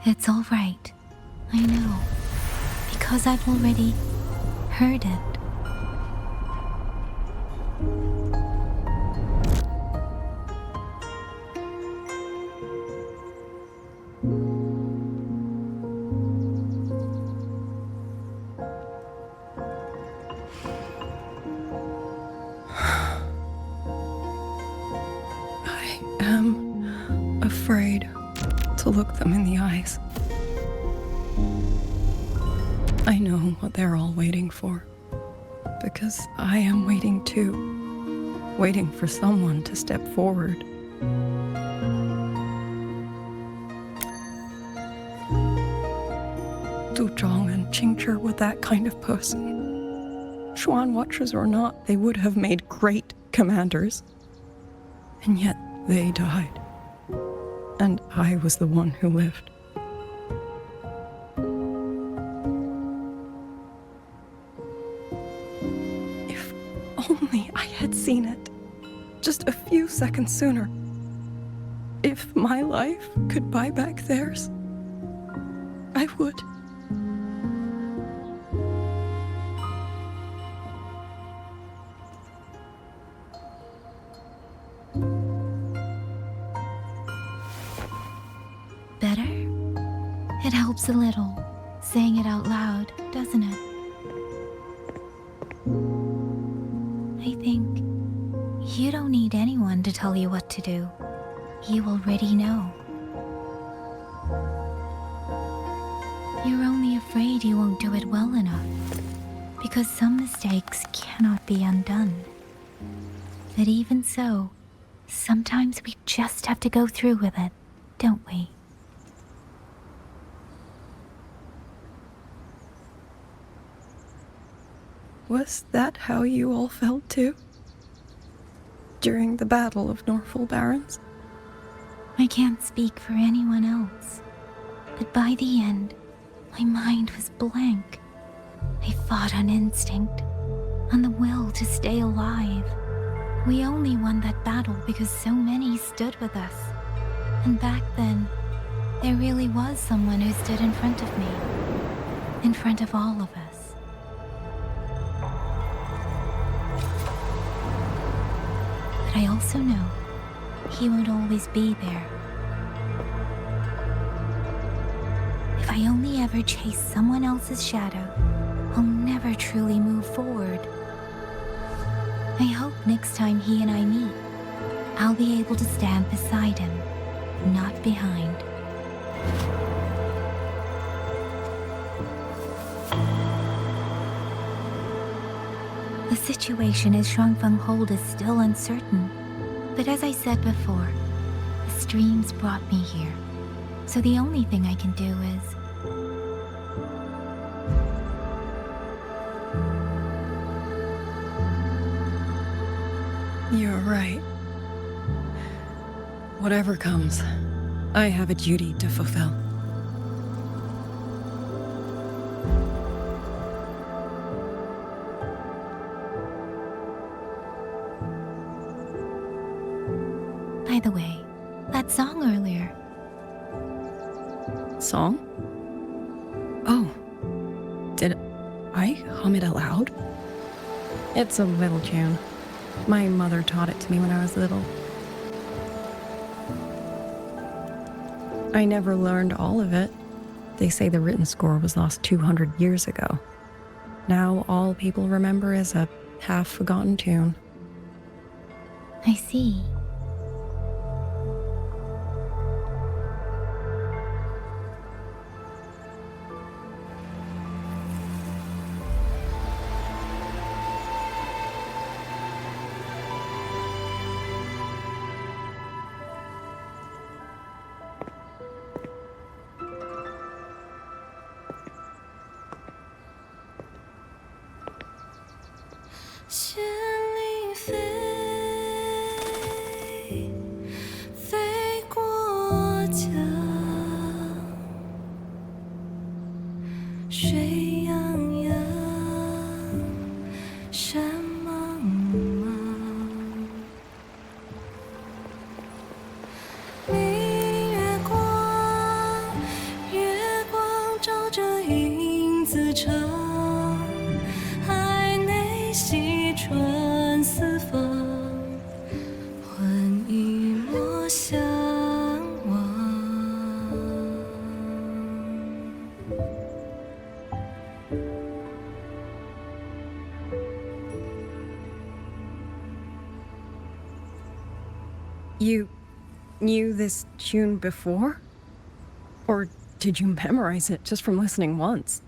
Speaker 4: It's all right. I know. Because I've already heard it.
Speaker 16: I am afraid to look them in the eyes. I know what they're all waiting for, because I am waiting too, waiting for someone to step forward. Du Zhong and Qingxiao were that kind of person. Xuan Watchers or not, they would have made great commanders. And yet they died. And I was the one who lived. If only I had seen it, just a few seconds sooner. If my life could buy back theirs, I would.
Speaker 4: Better? It helps a little, saying it out loud, doesn't it? I think you don't need anyone to tell you what to do. You already know. You're only afraid you won't do it well enough, because some mistakes cannot be undone. But even so, sometimes we just have to go through with it, don't we?
Speaker 16: Was that how you all felt too? During the Battle of Norfolk Barrens?
Speaker 4: I can't speak for anyone else, but by the end, my mind was blank. I fought on instinct, on the will to stay alive. We only won that battle because so many stood with us. And back then, there really was someone who stood in front of me, in front of all of us. But I also know he won't always be there. If I only ever chase someone else's shadow, I'll never truly move forward. I hope next time he and I meet, I'll be able to stand beside him, not behind. The situation as Xuanfang Hold is still uncertain, but as I said before, the streams brought me here, so the only thing I can do is...
Speaker 16: You're right. Whatever comes, I have a duty to fulfill.
Speaker 4: By the way, that song earlier.
Speaker 16: Song? Oh. Did I hum it aloud? It's a little tune. My mother taught it to me when I was little. I never learned all of it. They say the written score was lost 200 years ago. Now all people remember is a half-forgotten tune.
Speaker 4: I see.
Speaker 16: You knew this tune before? Or did you memorize it just from listening once?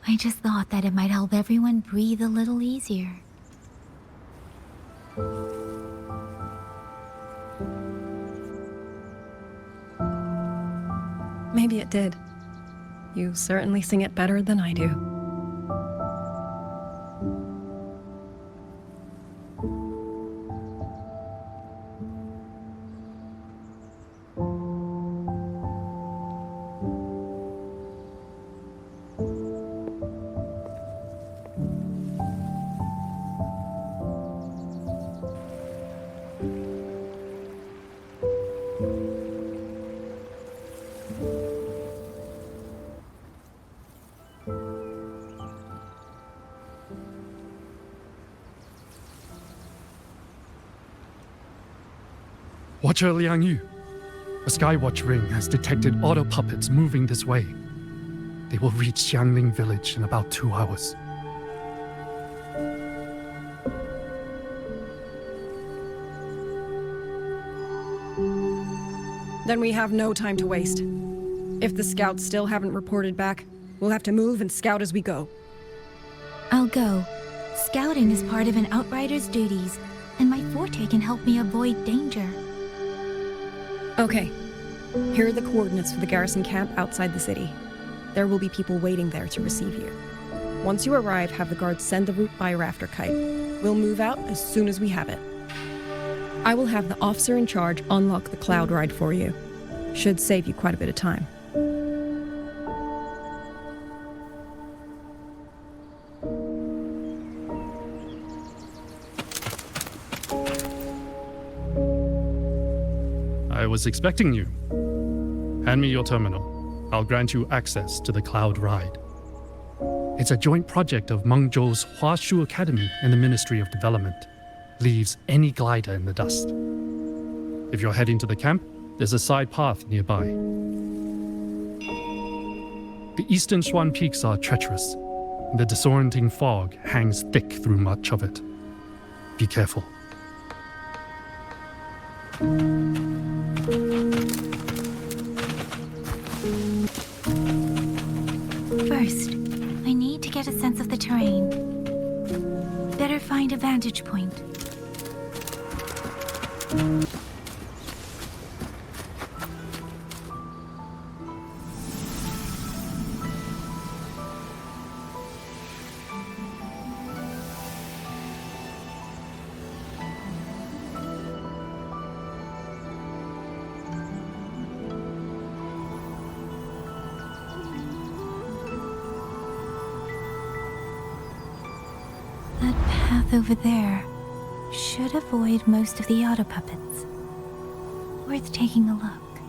Speaker 4: I just thought that it might help everyone breathe a little easier.
Speaker 16: Maybe it did. You certainly sing it better than I do.
Speaker 9: Watcher Liangyu, a Skywatch ring has detected auto puppets moving this way. They will reach Xiangling village in about 2 hours.
Speaker 16: Then we have no time to waste. If the scouts still haven't reported back, we'll have to move and scout as we go.
Speaker 4: I'll go. Scouting is part of an outrider's duties, and my forte can help me avoid danger.
Speaker 16: Okay. Here are the coordinates for the garrison camp outside the city. There will be people waiting there to receive you. Once you arrive, have the guards send the route by rafter kite. We'll move out as soon as we have it. I will have the officer in charge unlock the cloud ride for you. Should save you quite a bit of time.
Speaker 9: I was expecting you. Hand me your terminal. I'll grant you access to the cloud ride. It's a joint project of Mengzhou's Huashu Academy and the Ministry of Development. Leaves any glider in the dust. If you're heading to the camp, there's a side path nearby. The eastern Xuan peaks are treacherous, The disorienting fog hangs thick through much of it. Be careful.
Speaker 4: First, I need to get a sense of the terrain. Better find a vantage point. That path over there should avoid most of the auto puppets. Worth taking a look.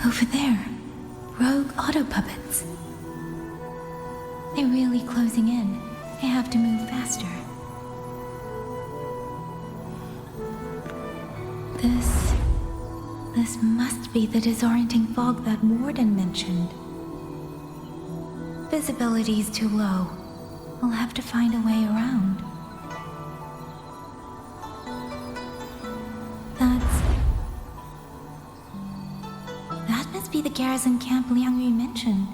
Speaker 4: Over there, rogue auto puppets. They're really closing in. I have to move faster. This must be the disorienting fog that Warden mentioned. Visibility's too low. I'll have to find a way around. That must be the garrison camp Liangyu mentioned.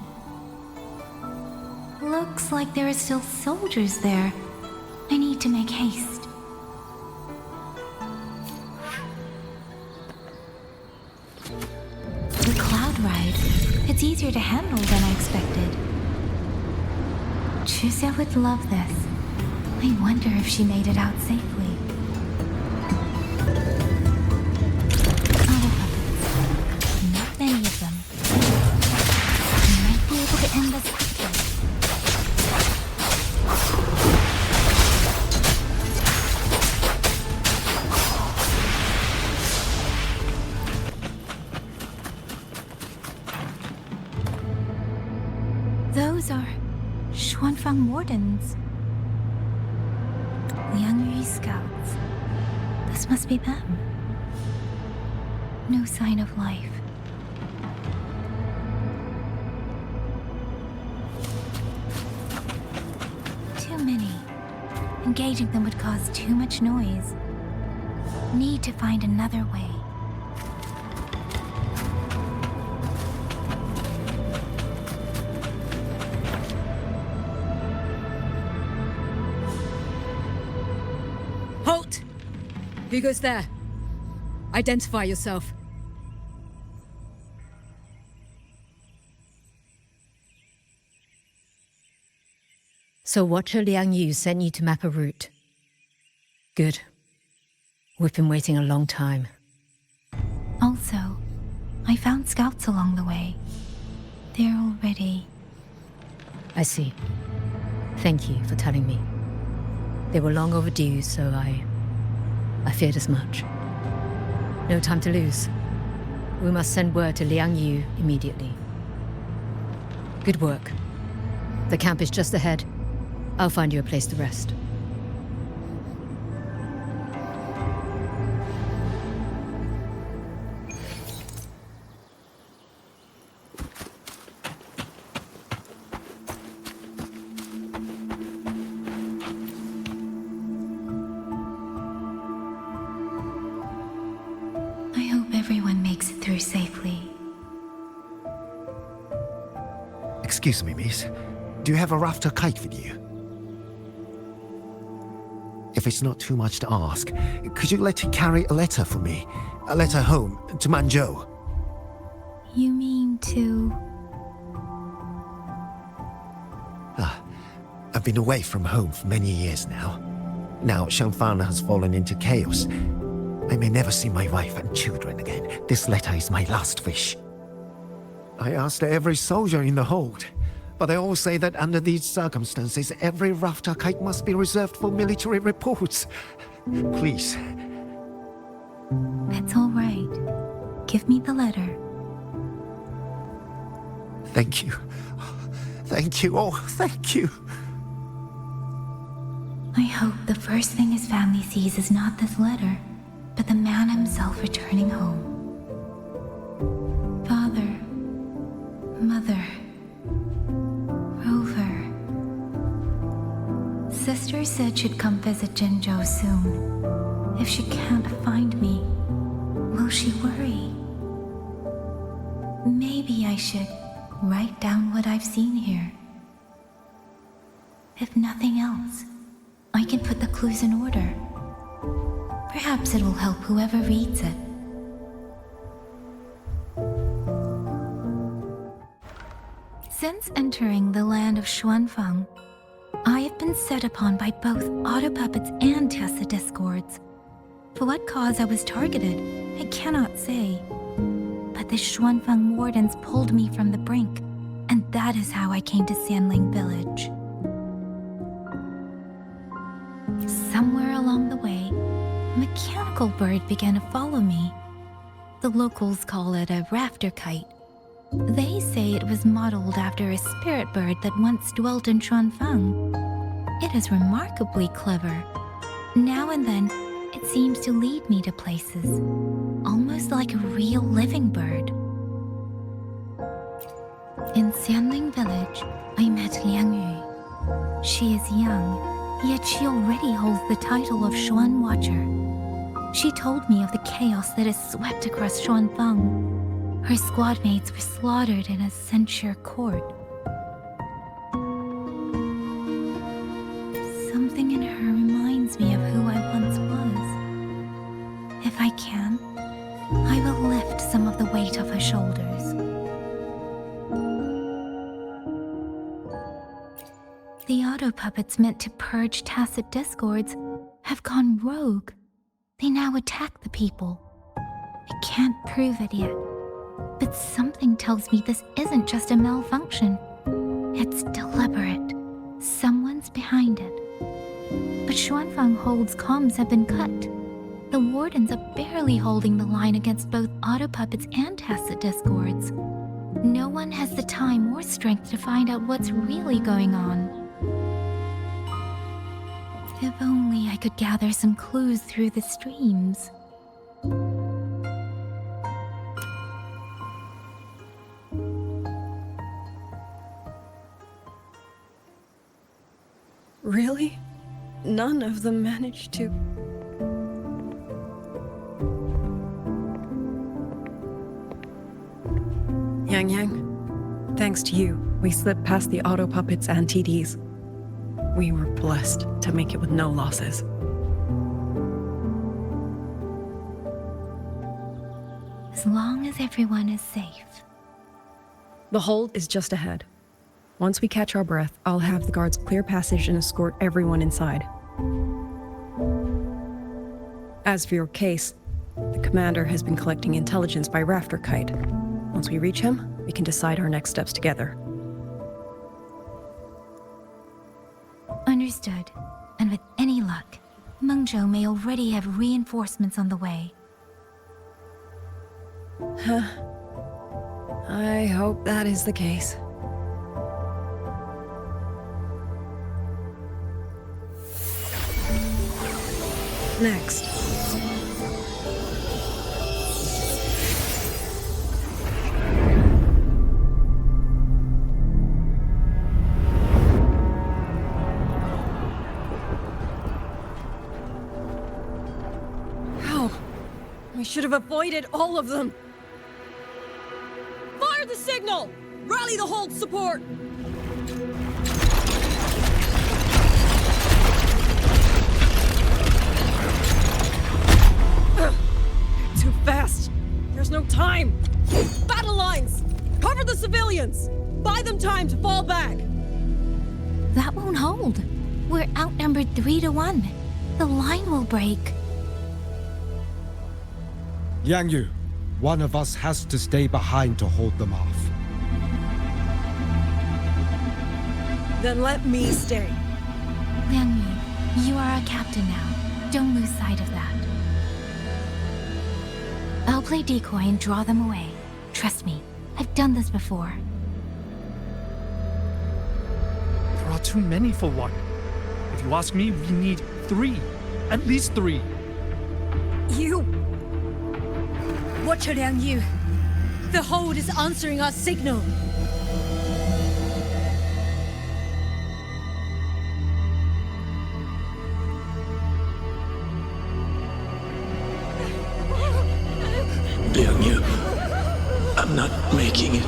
Speaker 4: Looks like there are still soldiers there. I need to make haste. The cloud ride. It's easier to handle than I expected. Chixia would love this. I wonder if she made it out safely. Auto puppets. Not many of them. I might be able to end this quickly. Those are Xuanfang wardens. Liangyu scouts. This must be them. No sign of life. Too many. Engaging them would cause too much noise. Need to find another way.
Speaker 5: Halt! Who goes there? Identify yourself.
Speaker 22: So Watcher Liangyu sent you to map a route. Good. We've been waiting a long time.
Speaker 4: Also, I found scouts along the way. They're already...
Speaker 22: I see. Thank you for telling me. They were long overdue, so I feared as much. No time to lose. We must send word to Liangyu immediately. Good work. The camp is just ahead. I'll find you a place to rest.
Speaker 4: I hope everyone makes it through safely.
Speaker 11: Excuse me, miss. Do you have a rafter kite with you? If it's not too much to ask, could you let it carry a letter for me? A letter home, to Mengzhou.
Speaker 4: You mean to...
Speaker 11: I've been away from home for many years now. Now Xuanfang has fallen into chaos. I may never see my wife and children again. This letter is my last wish. I asked every soldier in the hold, but they all say that under these circumstances, every rafter kite must be reserved for military reports. Please.
Speaker 4: It's all right. Give me the letter.
Speaker 11: Thank you. Thank you. Oh, thank you.
Speaker 4: I hope the first thing his family sees is not this letter, but the man himself returning home. Father, Mother. Rover. Sister said she'd come visit Jinzhou soon. If she can't find me, will she worry? Maybe I should write down what I've seen here. If nothing else, I can put the clues in order. Perhaps it will help whoever reads it. Since entering the land of Xuanfang, I have been set upon by both auto puppets and Tessa discords. For what cause I was targeted, I cannot say. But the Xuanfang wardens pulled me from the brink, and that is how I came to Xiangli village. Somewhere along the way, a mechanical bird began to follow me. The locals call it a rafter kite. They say it was modeled after a spirit bird that once dwelt in Xuanfang. It is remarkably clever. Now and then, it seems to lead me to places, almost like a real living bird. In Xiangli village, I met Liangyu. She is young, yet she already holds the title of Xuan Watcher. She told me of the chaos that has swept across Xuanfang. Her squad mates were slaughtered in a censure court. Something in her reminds me of who I once was. If I can, I will lift some of the weight off her shoulders. The auto puppets meant to purge tacit discords have gone rogue. They now attack the people. I can't prove it yet, but something tells me this isn't just a malfunction. It's deliberate. Someone's behind it. But Xuanfang Hold's comms have been cut. The wardens are barely holding the line against both auto puppets and tacit discords. No one has the time or strength to find out what's really going on. If only I could gather some clues through the streams.
Speaker 16: Really? None of them managed to... Yangyang, thanks to you, we slipped past the auto puppets and TDs. We were blessed to make it with no losses.
Speaker 4: As long as everyone is safe.
Speaker 16: The hold is just ahead. Once we catch our breath, I'll have the guards clear passage and escort everyone inside. As for your case, the commander has been collecting intelligence by Rafter Kite. Once we reach him, we can decide our next steps together.
Speaker 4: Understood. And with any luck, Mengzhou may already have reinforcements on the way.
Speaker 16: I hope that is the case. Next. How? We should have avoided all of them.
Speaker 5: Fire the signal! Rally the hold support!
Speaker 16: Too fast! There's no time! Battle lines! Cover the civilians! Buy them time to fall back!
Speaker 4: That won't hold. We're outnumbered 3-1. The line will break.
Speaker 1: Liangyu, one of us has to stay behind to hold them off.
Speaker 16: Then let me stay.
Speaker 4: Liangyu, you are our captain now. Don't lose sight of that. I'll play decoy and draw them away. Trust me, I've done this before.
Speaker 9: There are too many for one. If you ask me, we need 3. At least 3.
Speaker 5: You! Watcher Liangyu! The hold is answering our signal!
Speaker 7: I'm not making it.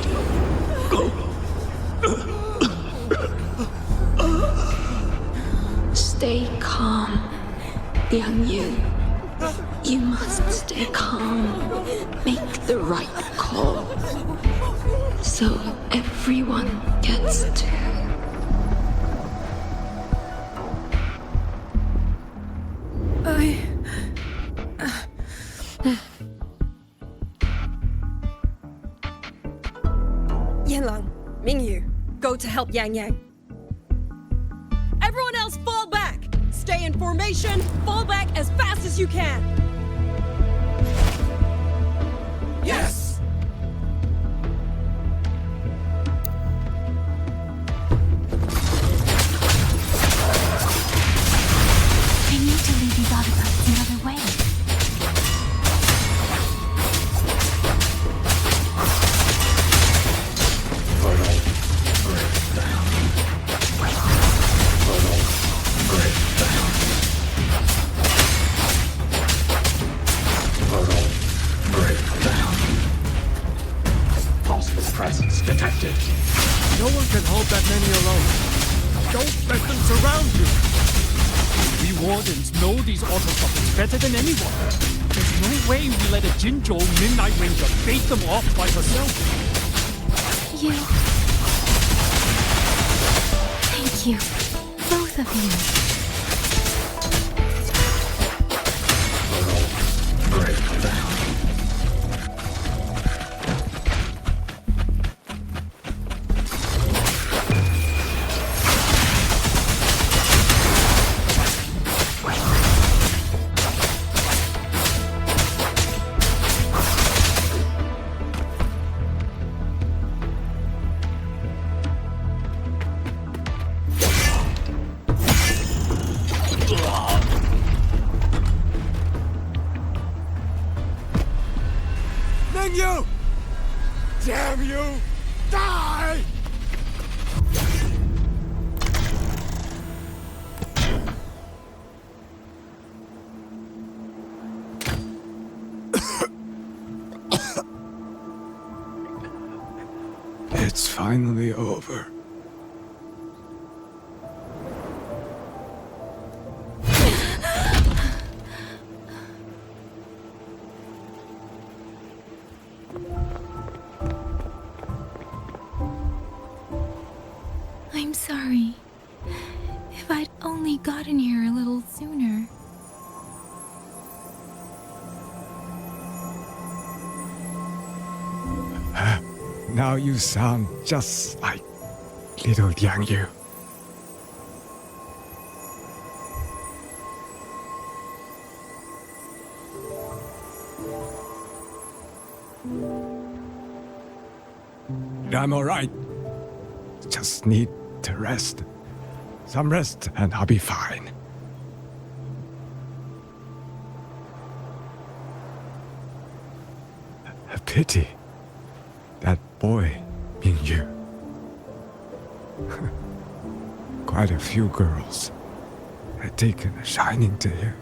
Speaker 20: Stay calm, Liangyu. You must stay calm. Make the right call. So everyone gets to.
Speaker 16: Yanlang, Mingyu, go to help Yangyang. Everyone else fall back! Stay in formation, fall back as fast as you can!
Speaker 7: Yes!
Speaker 4: I need to lead these autobots another way.
Speaker 7: Presence detected.
Speaker 1: No one can hold that many alone. Don't let them surround you.
Speaker 8: We Wardens know these autopuppets better than anyone. There's no way we let a Jinzhou Midnight Ranger bait them off by herself.
Speaker 4: You. Thank you. Both of you.
Speaker 7: Breakdown.
Speaker 1: Mengyu! Damn you! Die! It's finally over.
Speaker 4: I'm sorry. If I'd only gotten here a little sooner.
Speaker 1: Now you sound just like little Liangyu. I'm alright. Just need to rest. Some rest and I'll be fine. A pity. That boy, Mingyu. Quite a few girls had taken a shining to him.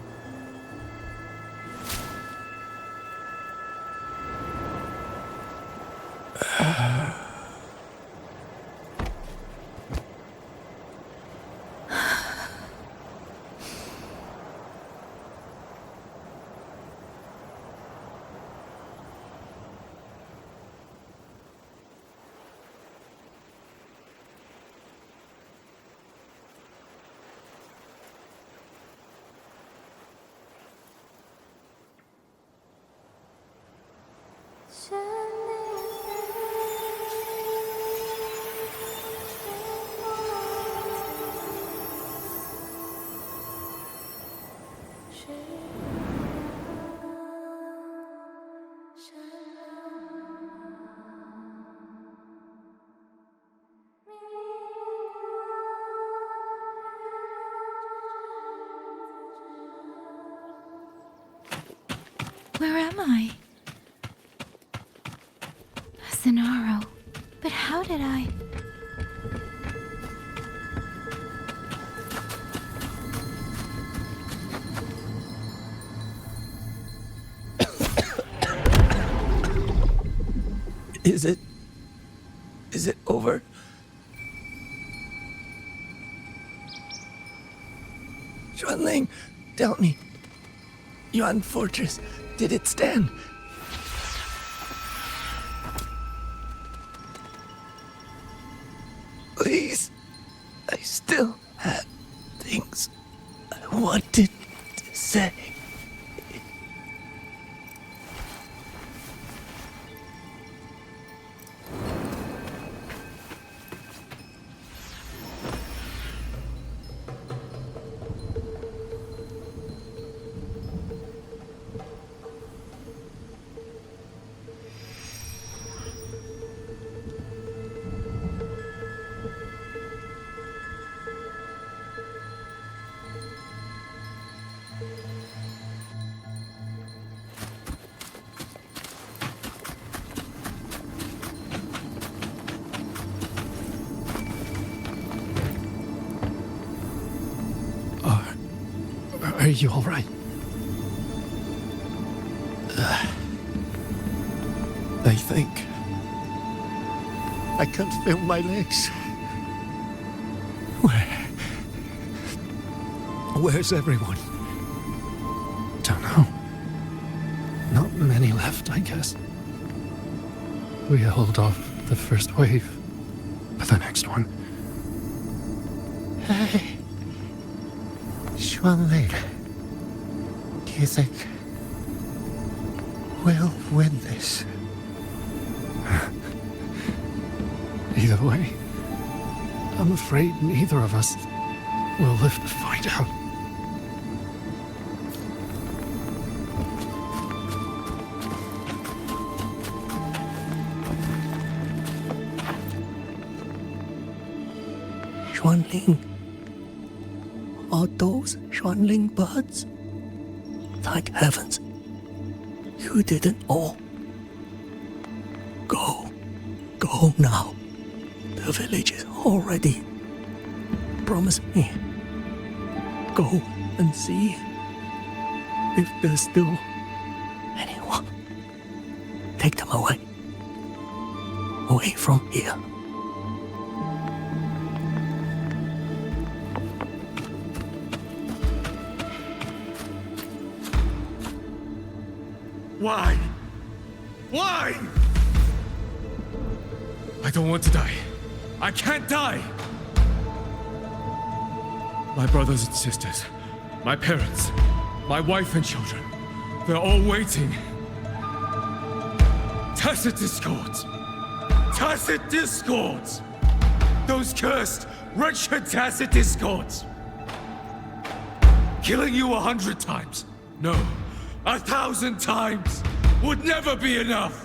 Speaker 4: Where am I? Sonaro. But how did I...
Speaker 15: Is it over? Xuanling, tell me. Yuan Fortress, did it stand? Please, I still have things I wanted to say.
Speaker 9: Are you all right?
Speaker 11: I think I can't feel my legs. Where's everyone?
Speaker 9: Don't know.
Speaker 11: Not many left, I guess.
Speaker 9: We held off the first wave, but the next one.
Speaker 11: Hey, Xuanling, do you think we'll win this?
Speaker 9: Either way, I'm afraid neither of us will live to find out.
Speaker 15: Xuanling. Are those Xuanling birds? Thank heavens. You didn't all. Go now. The village is all ready. Promise me. Go and see if there's still anyone. Take them away. Away from here.
Speaker 1: Why? Why? I don't want to die. I can't die! My brothers and sisters, my parents, my wife and children, they're all waiting. Tacit discords! Tacit discords! Those cursed, wretched tacit discords! Killing you 100 times, no, 1,000 times, would never be enough!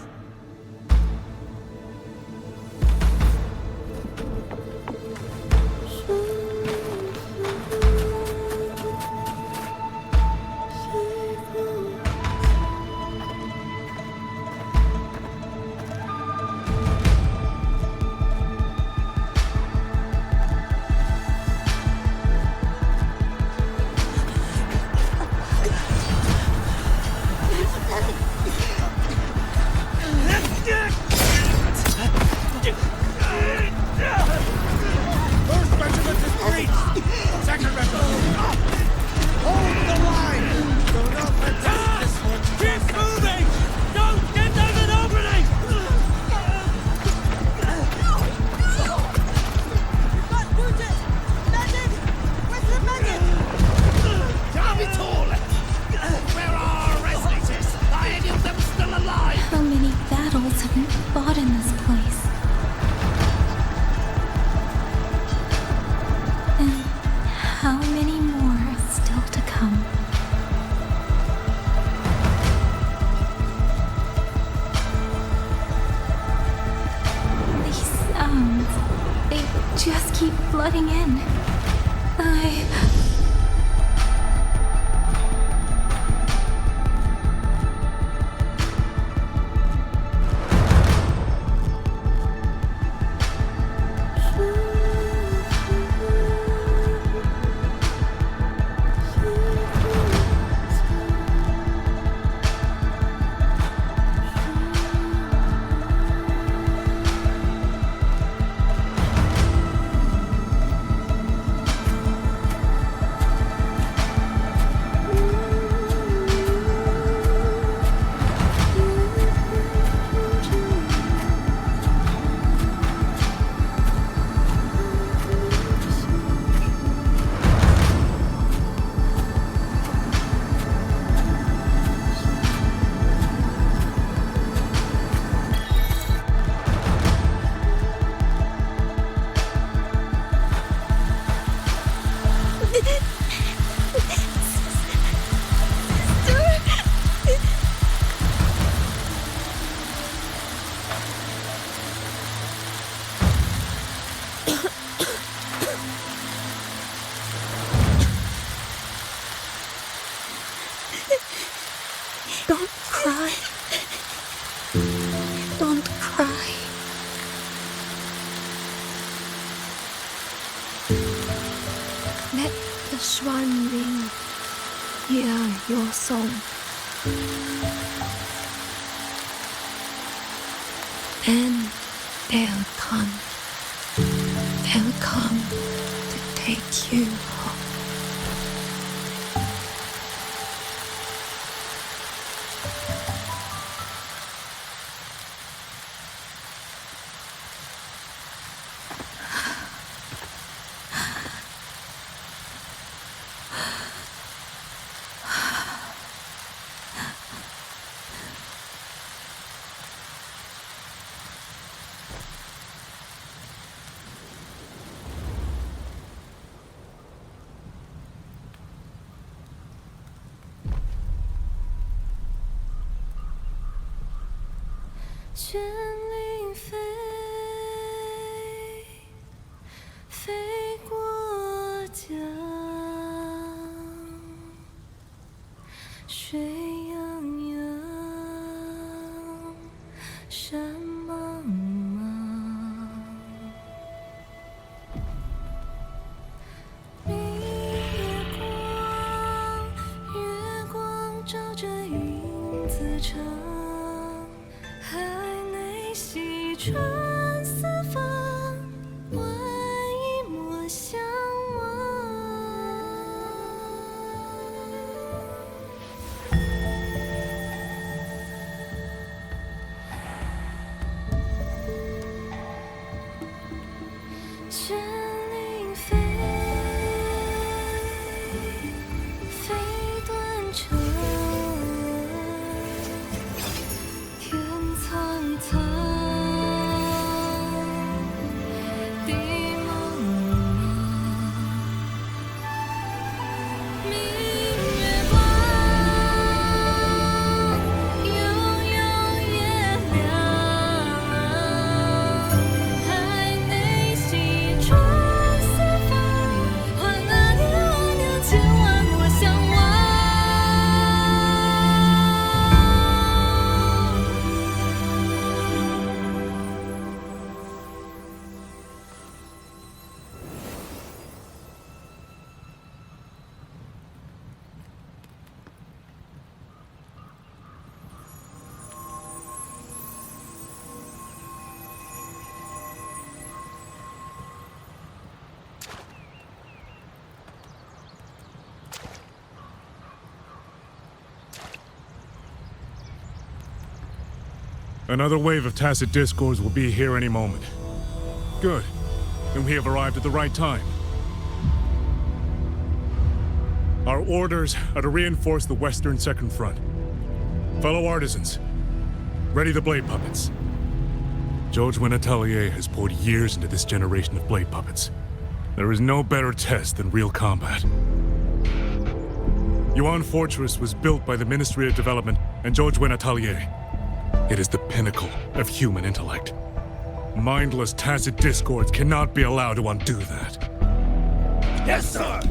Speaker 4: Don't cry. Don't cry.
Speaker 19: Let the swan ring hear your song. And they'll come. They'll come to take you home.
Speaker 13: Another wave of tacit discords will be here any moment. Good. Then we have arrived at the right time. Our orders are to reinforce the western second front. Fellow artisans, ready the blade puppets. Zhezhi Atelier has poured years into this generation of blade puppets. There is no better test than real combat. Yuan Fortress was built by the Ministry of Development and Zhezhi Atelier. It is the pinnacle of human intellect. Mindless tacit discords cannot be allowed to undo that.
Speaker 7: Yes, sir!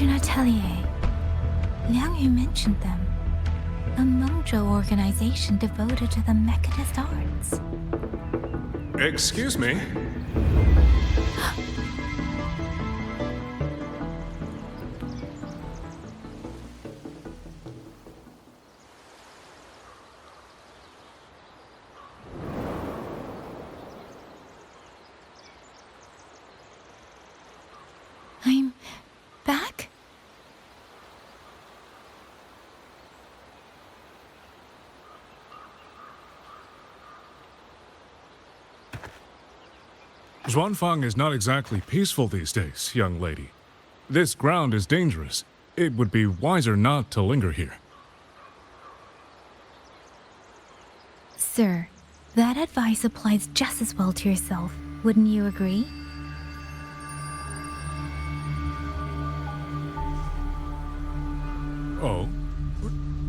Speaker 4: Atelier. Liangyu mentioned them. A Mengzhou organization devoted to the mechanist arts.
Speaker 13: Excuse me?
Speaker 4: I'm back?
Speaker 13: Xuanfang is not exactly peaceful these days, young lady. This ground is dangerous. It would be wiser not to linger here.
Speaker 4: Sir, that advice applies just as well to yourself. Wouldn't you agree?
Speaker 13: Oh,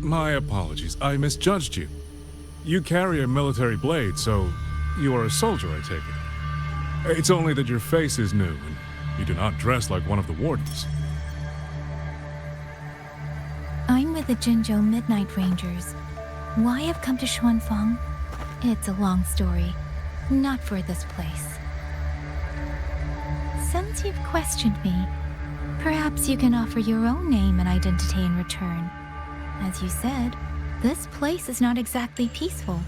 Speaker 13: my apologies. I misjudged you. You carry a military blade, so you are a soldier, I take it. It's only that your face is new, and you do not dress like one of the wardens.
Speaker 4: I'm with the Jinzhou Midnight Rangers. Why I've come to Xuanfang? It's a long story. Not for this place. Since you've questioned me, perhaps you can offer your own name and identity in return. As you said, this place is not exactly peaceful.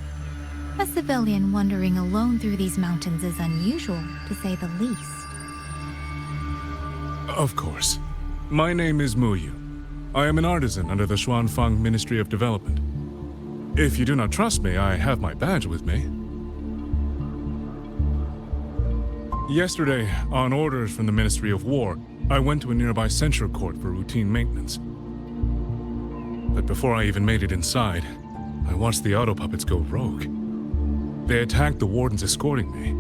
Speaker 4: A civilian wandering alone through these mountains is unusual, to say the least.
Speaker 13: Of course. My name is Muyu. I am an artisan under the Xuanfang Ministry of Development. If you do not trust me, I have my badge with me. Yesterday, on orders from the Ministry of War, I went to a nearby censure court for routine maintenance. But before I even made it inside, I watched the auto puppets go rogue. They attacked the wardens escorting me.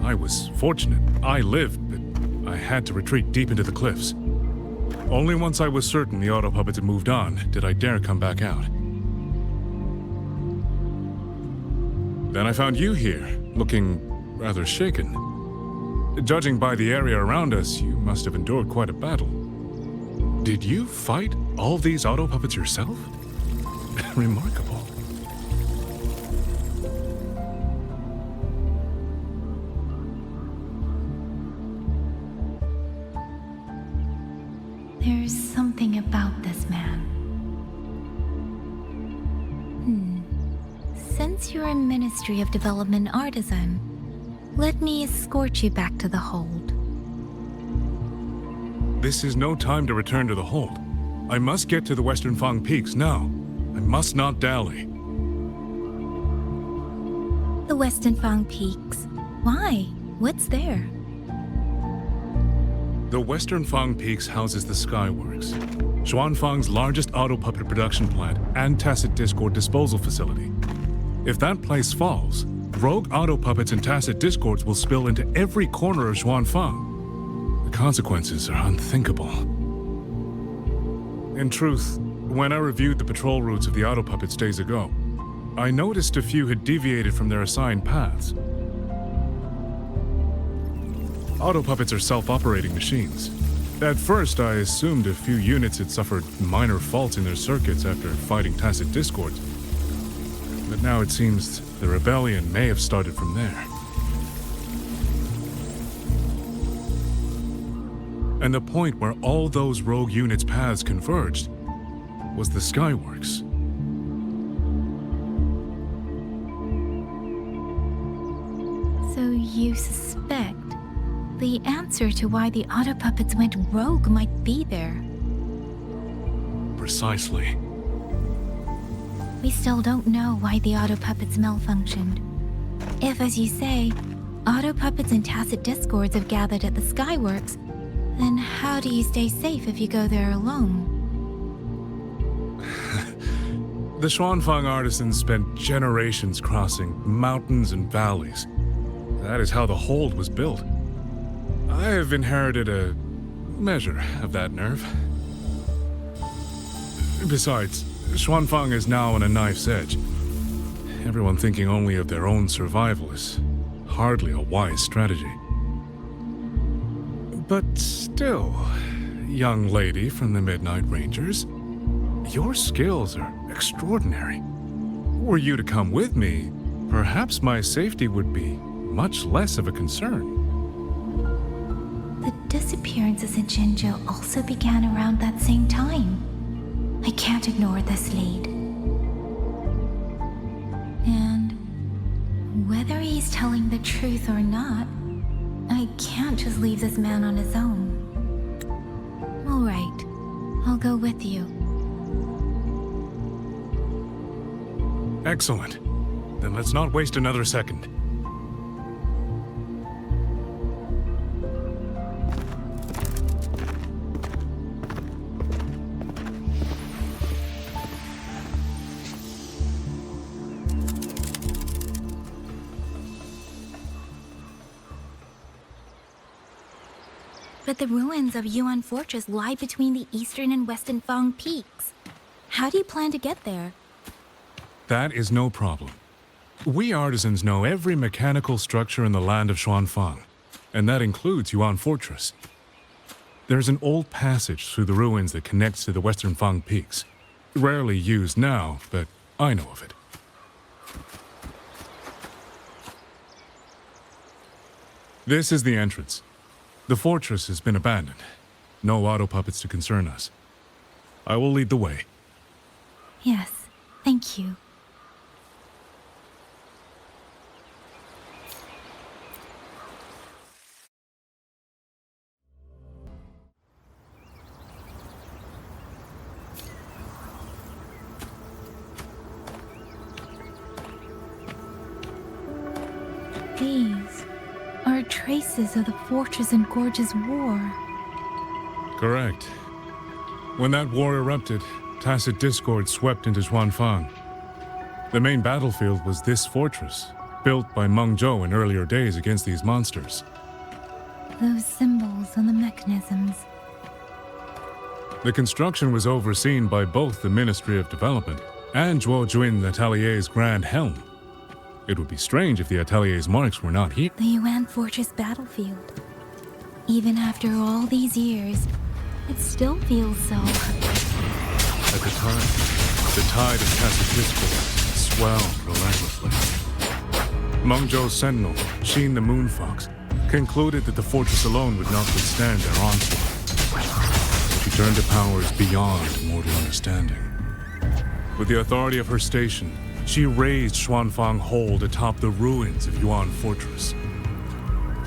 Speaker 13: I was fortunate. I lived, but I had to retreat deep into the cliffs. Only once I was certain the auto puppets had moved on did I dare come back out. Then I found you here, looking rather shaken. Judging by the area around us, you must have endured quite a battle. Did you fight all these auto puppets yourself? Remarkable.
Speaker 4: There's something about this man. Since you're a Ministry of Development artisan, let me escort you back to the hold.
Speaker 13: This is no time to return to the hold. I must get to the Western Fang Peaks now. I must not dally.
Speaker 4: The Western Fang Peaks? Why? What's there?
Speaker 13: The Western Fang Peaks houses the Skyworks, Xuanfang's largest auto puppet production plant and tacit discord disposal facility. If that place falls, rogue auto puppets and tacit discords will spill into every corner of Xuanfang. The consequences are unthinkable. In truth, when I reviewed the patrol routes of the auto puppets days ago, I noticed a few had deviated from their assigned paths. Auto puppets are self-operating machines. At first, I assumed a few units had suffered minor faults in their circuits after fighting tacit discords. But now it seems the rebellion may have started from there. And the point where all those rogue units' paths converged was the Skyworks.
Speaker 4: So you suspect the answer to why the auto puppets went rogue might be there?
Speaker 13: Precisely.
Speaker 4: We still don't know why the auto puppets malfunctioned. If, as you say, auto puppets and tacit discords have gathered at the Skyworks, then how do you stay safe if you go there alone?
Speaker 13: The Xuanfang artisans spent generations crossing mountains and valleys. That is how the hold was built. I have inherited a measure of that nerve. Besides, Xuanfang is now on a knife's edge. Everyone thinking only of their own survival is hardly a wise strategy. But still, young lady from the Midnight Rangers, your skills are extraordinary. Were you to come with me, perhaps my safety would be much less of a concern.
Speaker 4: The disappearances in Jinzhou also began around that same time. I can't ignore this lead. And whether he's telling the truth or not, I can't just leave this man on his own. All right, I'll go with you.
Speaker 13: Excellent. Then let's not waste another second.
Speaker 4: But the ruins of Yuan Fortress lie between the eastern and western Fang peaks. How do you plan to get there?
Speaker 13: That is no problem. We artisans know every mechanical structure in the land of Xuanfang, and that includes Yuan Fortress. There's an old passage through the ruins that connects to the western Fang peaks. Rarely used now, but I know of it. This is the entrance. The fortress has been abandoned. No auto puppets to concern us. I will lead the way.
Speaker 4: Yes, thank you. These are traces of the Fortress and Gorge's war.
Speaker 13: Correct. When that war erupted, tacit discord swept into Xuanfang. The main battlefield was this fortress, built by Mengzhou in earlier days against these monsters.
Speaker 4: Those symbols on the mechanisms.
Speaker 13: The construction was overseen by both the Ministry of Development and Zhuojuin Atelier's Grand Helm. It would be strange if the Atelier's marks were not here.
Speaker 4: The Yuan Fortress battlefield. Even after all these years, it still feels so.
Speaker 13: At the time, the tide of tacit discord swelled relentlessly. Mengzhou's sentinel, Xin the Moonfox, concluded that the fortress alone would not withstand their onslaught. She turned to powers beyond mortal understanding. With the authority of her station, she raised Xuanfang Hold atop the ruins of Yuan Fortress.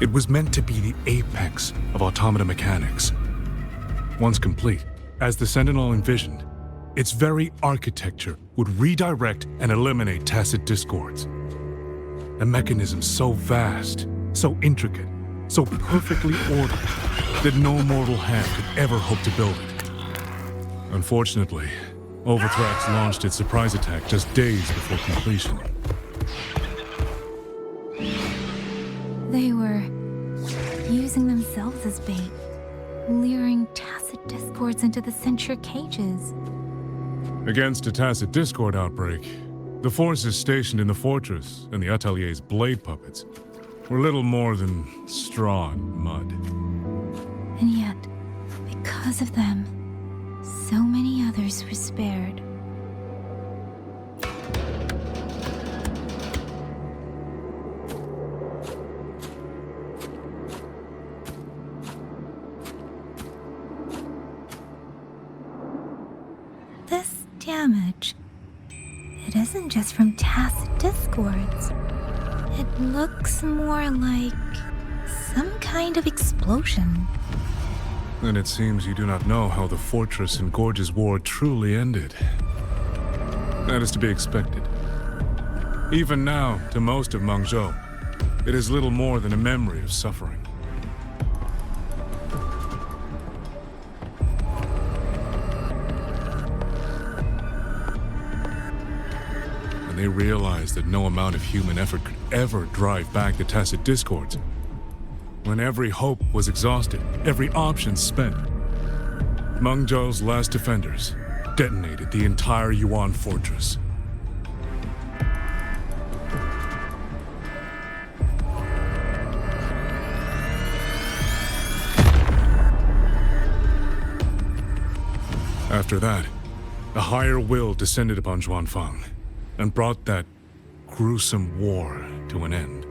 Speaker 13: It was meant to be the apex of automata mechanics. Once complete, as the Sentinel envisioned, its very architecture would redirect and eliminate tacit discords. A mechanism so vast, so intricate, so perfectly ordered, that no mortal hand could ever hope to build it. Unfortunately, Overthrax launched its surprise attack just days before completion.
Speaker 4: They were using themselves as bait, luring tacit discords into the censure cages.
Speaker 13: Against a tacit discord outbreak, the forces stationed in the fortress and the Atelier's blade puppets were little more than straw and mud.
Speaker 4: And yet, because of them, so many others were spared. This damage, it isn't just from tacit discords. It looks more like some kind of explosion.
Speaker 13: And it seems you do not know how the Fortress and Gorge's war truly ended. That is to be expected. Even now, to most of Mengzhou, it is little more than a memory of suffering. And they realized that no amount of human effort could ever drive back the tacit discords. When every hope was exhausted, every option spent, Mengzhou's last defenders detonated the entire Yuan Fortress. After that, a higher will descended upon Xuanfang and brought that gruesome war to an end.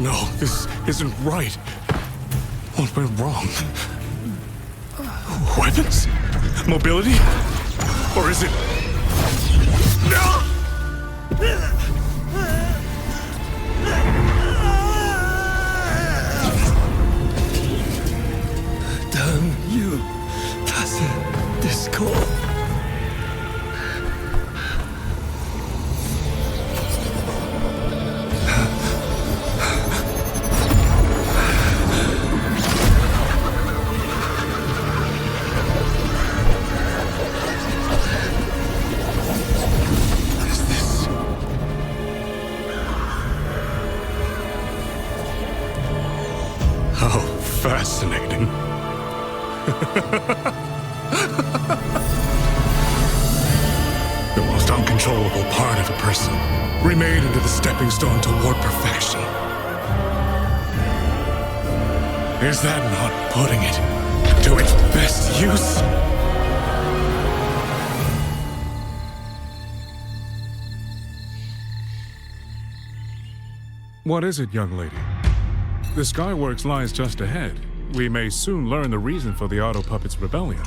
Speaker 13: No, this isn't right. What went wrong? Weapons? Mobility? Or is it... No!
Speaker 7: Damn you, tacit discord.
Speaker 13: How fascinating. The most uncontrollable part of a person, remade into the stepping stone toward perfection. Is that not putting it to its best use? What is it, young lady? The Skyworks lies just ahead. We may soon learn the reason for the Auto Puppets' rebellion.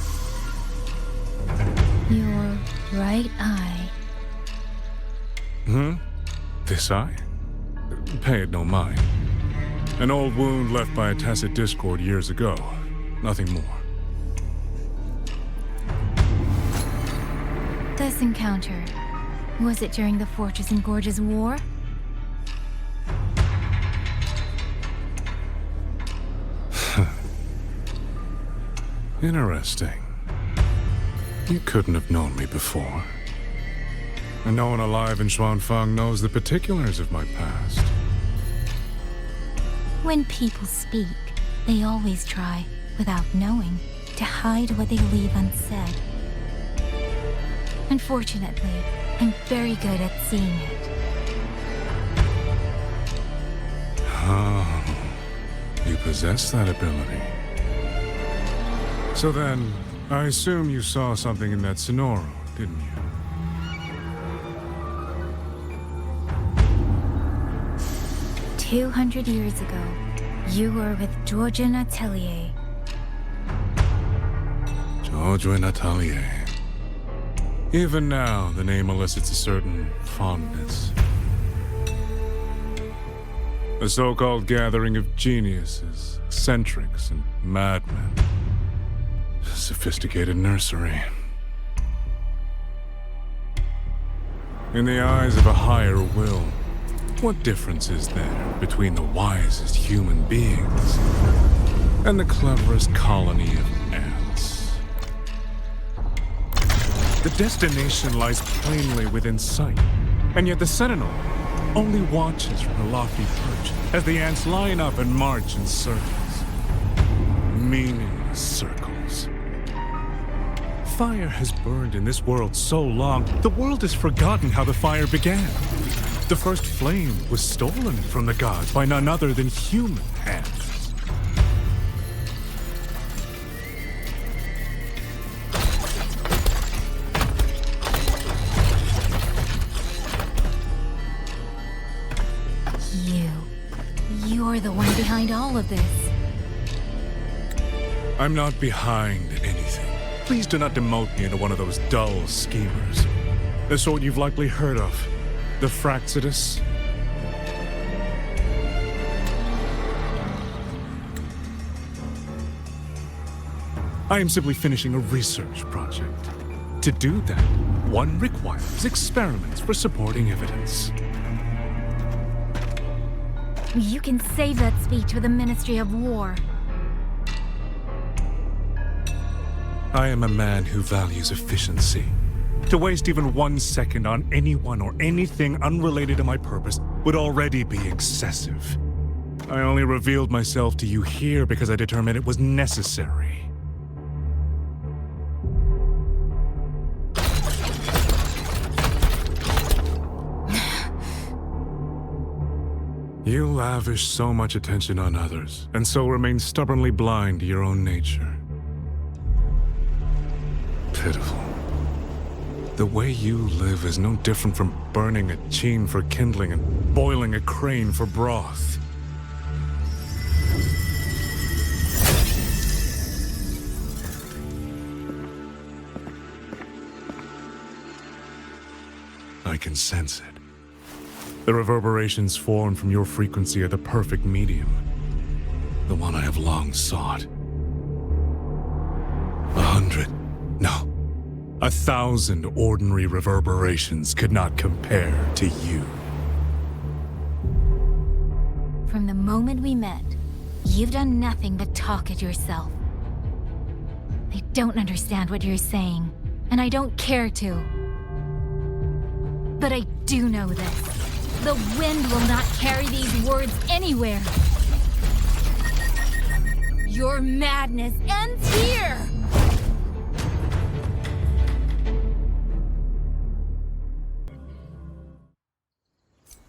Speaker 4: Your right eye.
Speaker 13: This eye? Pay it no mind. An old wound left by a tacit discord years ago. Nothing more.
Speaker 4: This encounter, was it during the Fortress and Gorge's war?
Speaker 13: Interesting. You couldn't have known me before. And no one alive in Xuanfang knows the particulars of my past.
Speaker 4: When people speak, they always try, without knowing, to hide what they leave unsaid. Unfortunately, I'm very good at seeing it.
Speaker 13: Oh, you possess that ability. So then, I assume you saw something in that Sonoro, didn't you?
Speaker 4: "200 years ago, you were with Georgian Atelier."
Speaker 13: Georgian Atelier. Even now, the name elicits a certain fondness. A so-called gathering of geniuses, eccentrics, and madmen. Sophisticated nursery. In the eyes of a higher will, what difference is there between the wisest human beings and the cleverest colony of ants? The destination lies plainly within sight, and yet the Sentinel only watches from a lofty perch as the ants line up and march in circles. Meaningless circles. Fire has burned in this world so long, the world has forgotten how the fire began. The first flame was stolen from the gods by none other than human hands.
Speaker 4: You're the one behind all of this.
Speaker 13: I'm not behind anything. Please do not demote me into one of those dull schemers. The sort you've likely heard of. The Fraxidus. I am simply finishing a research project. To do that, one requires experiments for supporting evidence.
Speaker 4: You can save that speech with the Ministry of War.
Speaker 13: I am a man who values efficiency. To waste even 1 second on anyone or anything unrelated to my purpose would already be excessive. I only revealed myself to you here because I determined it was necessary. You lavish so much attention on others, and so remain stubbornly blind to your own nature. Pitiful. The way you live is no different from burning a chine for kindling and boiling a crane for broth. I can sense it. The reverberations formed from your frequency are the perfect medium. The one I have long sought. 100, no, 1,000 ordinary reverberations could not compare to you.
Speaker 4: From the moment we met, you've done nothing but talk at yourself. I don't understand what you're saying, and I don't care to. But I do know this. The wind will not carry these words anywhere.
Speaker 2: Your madness ends here!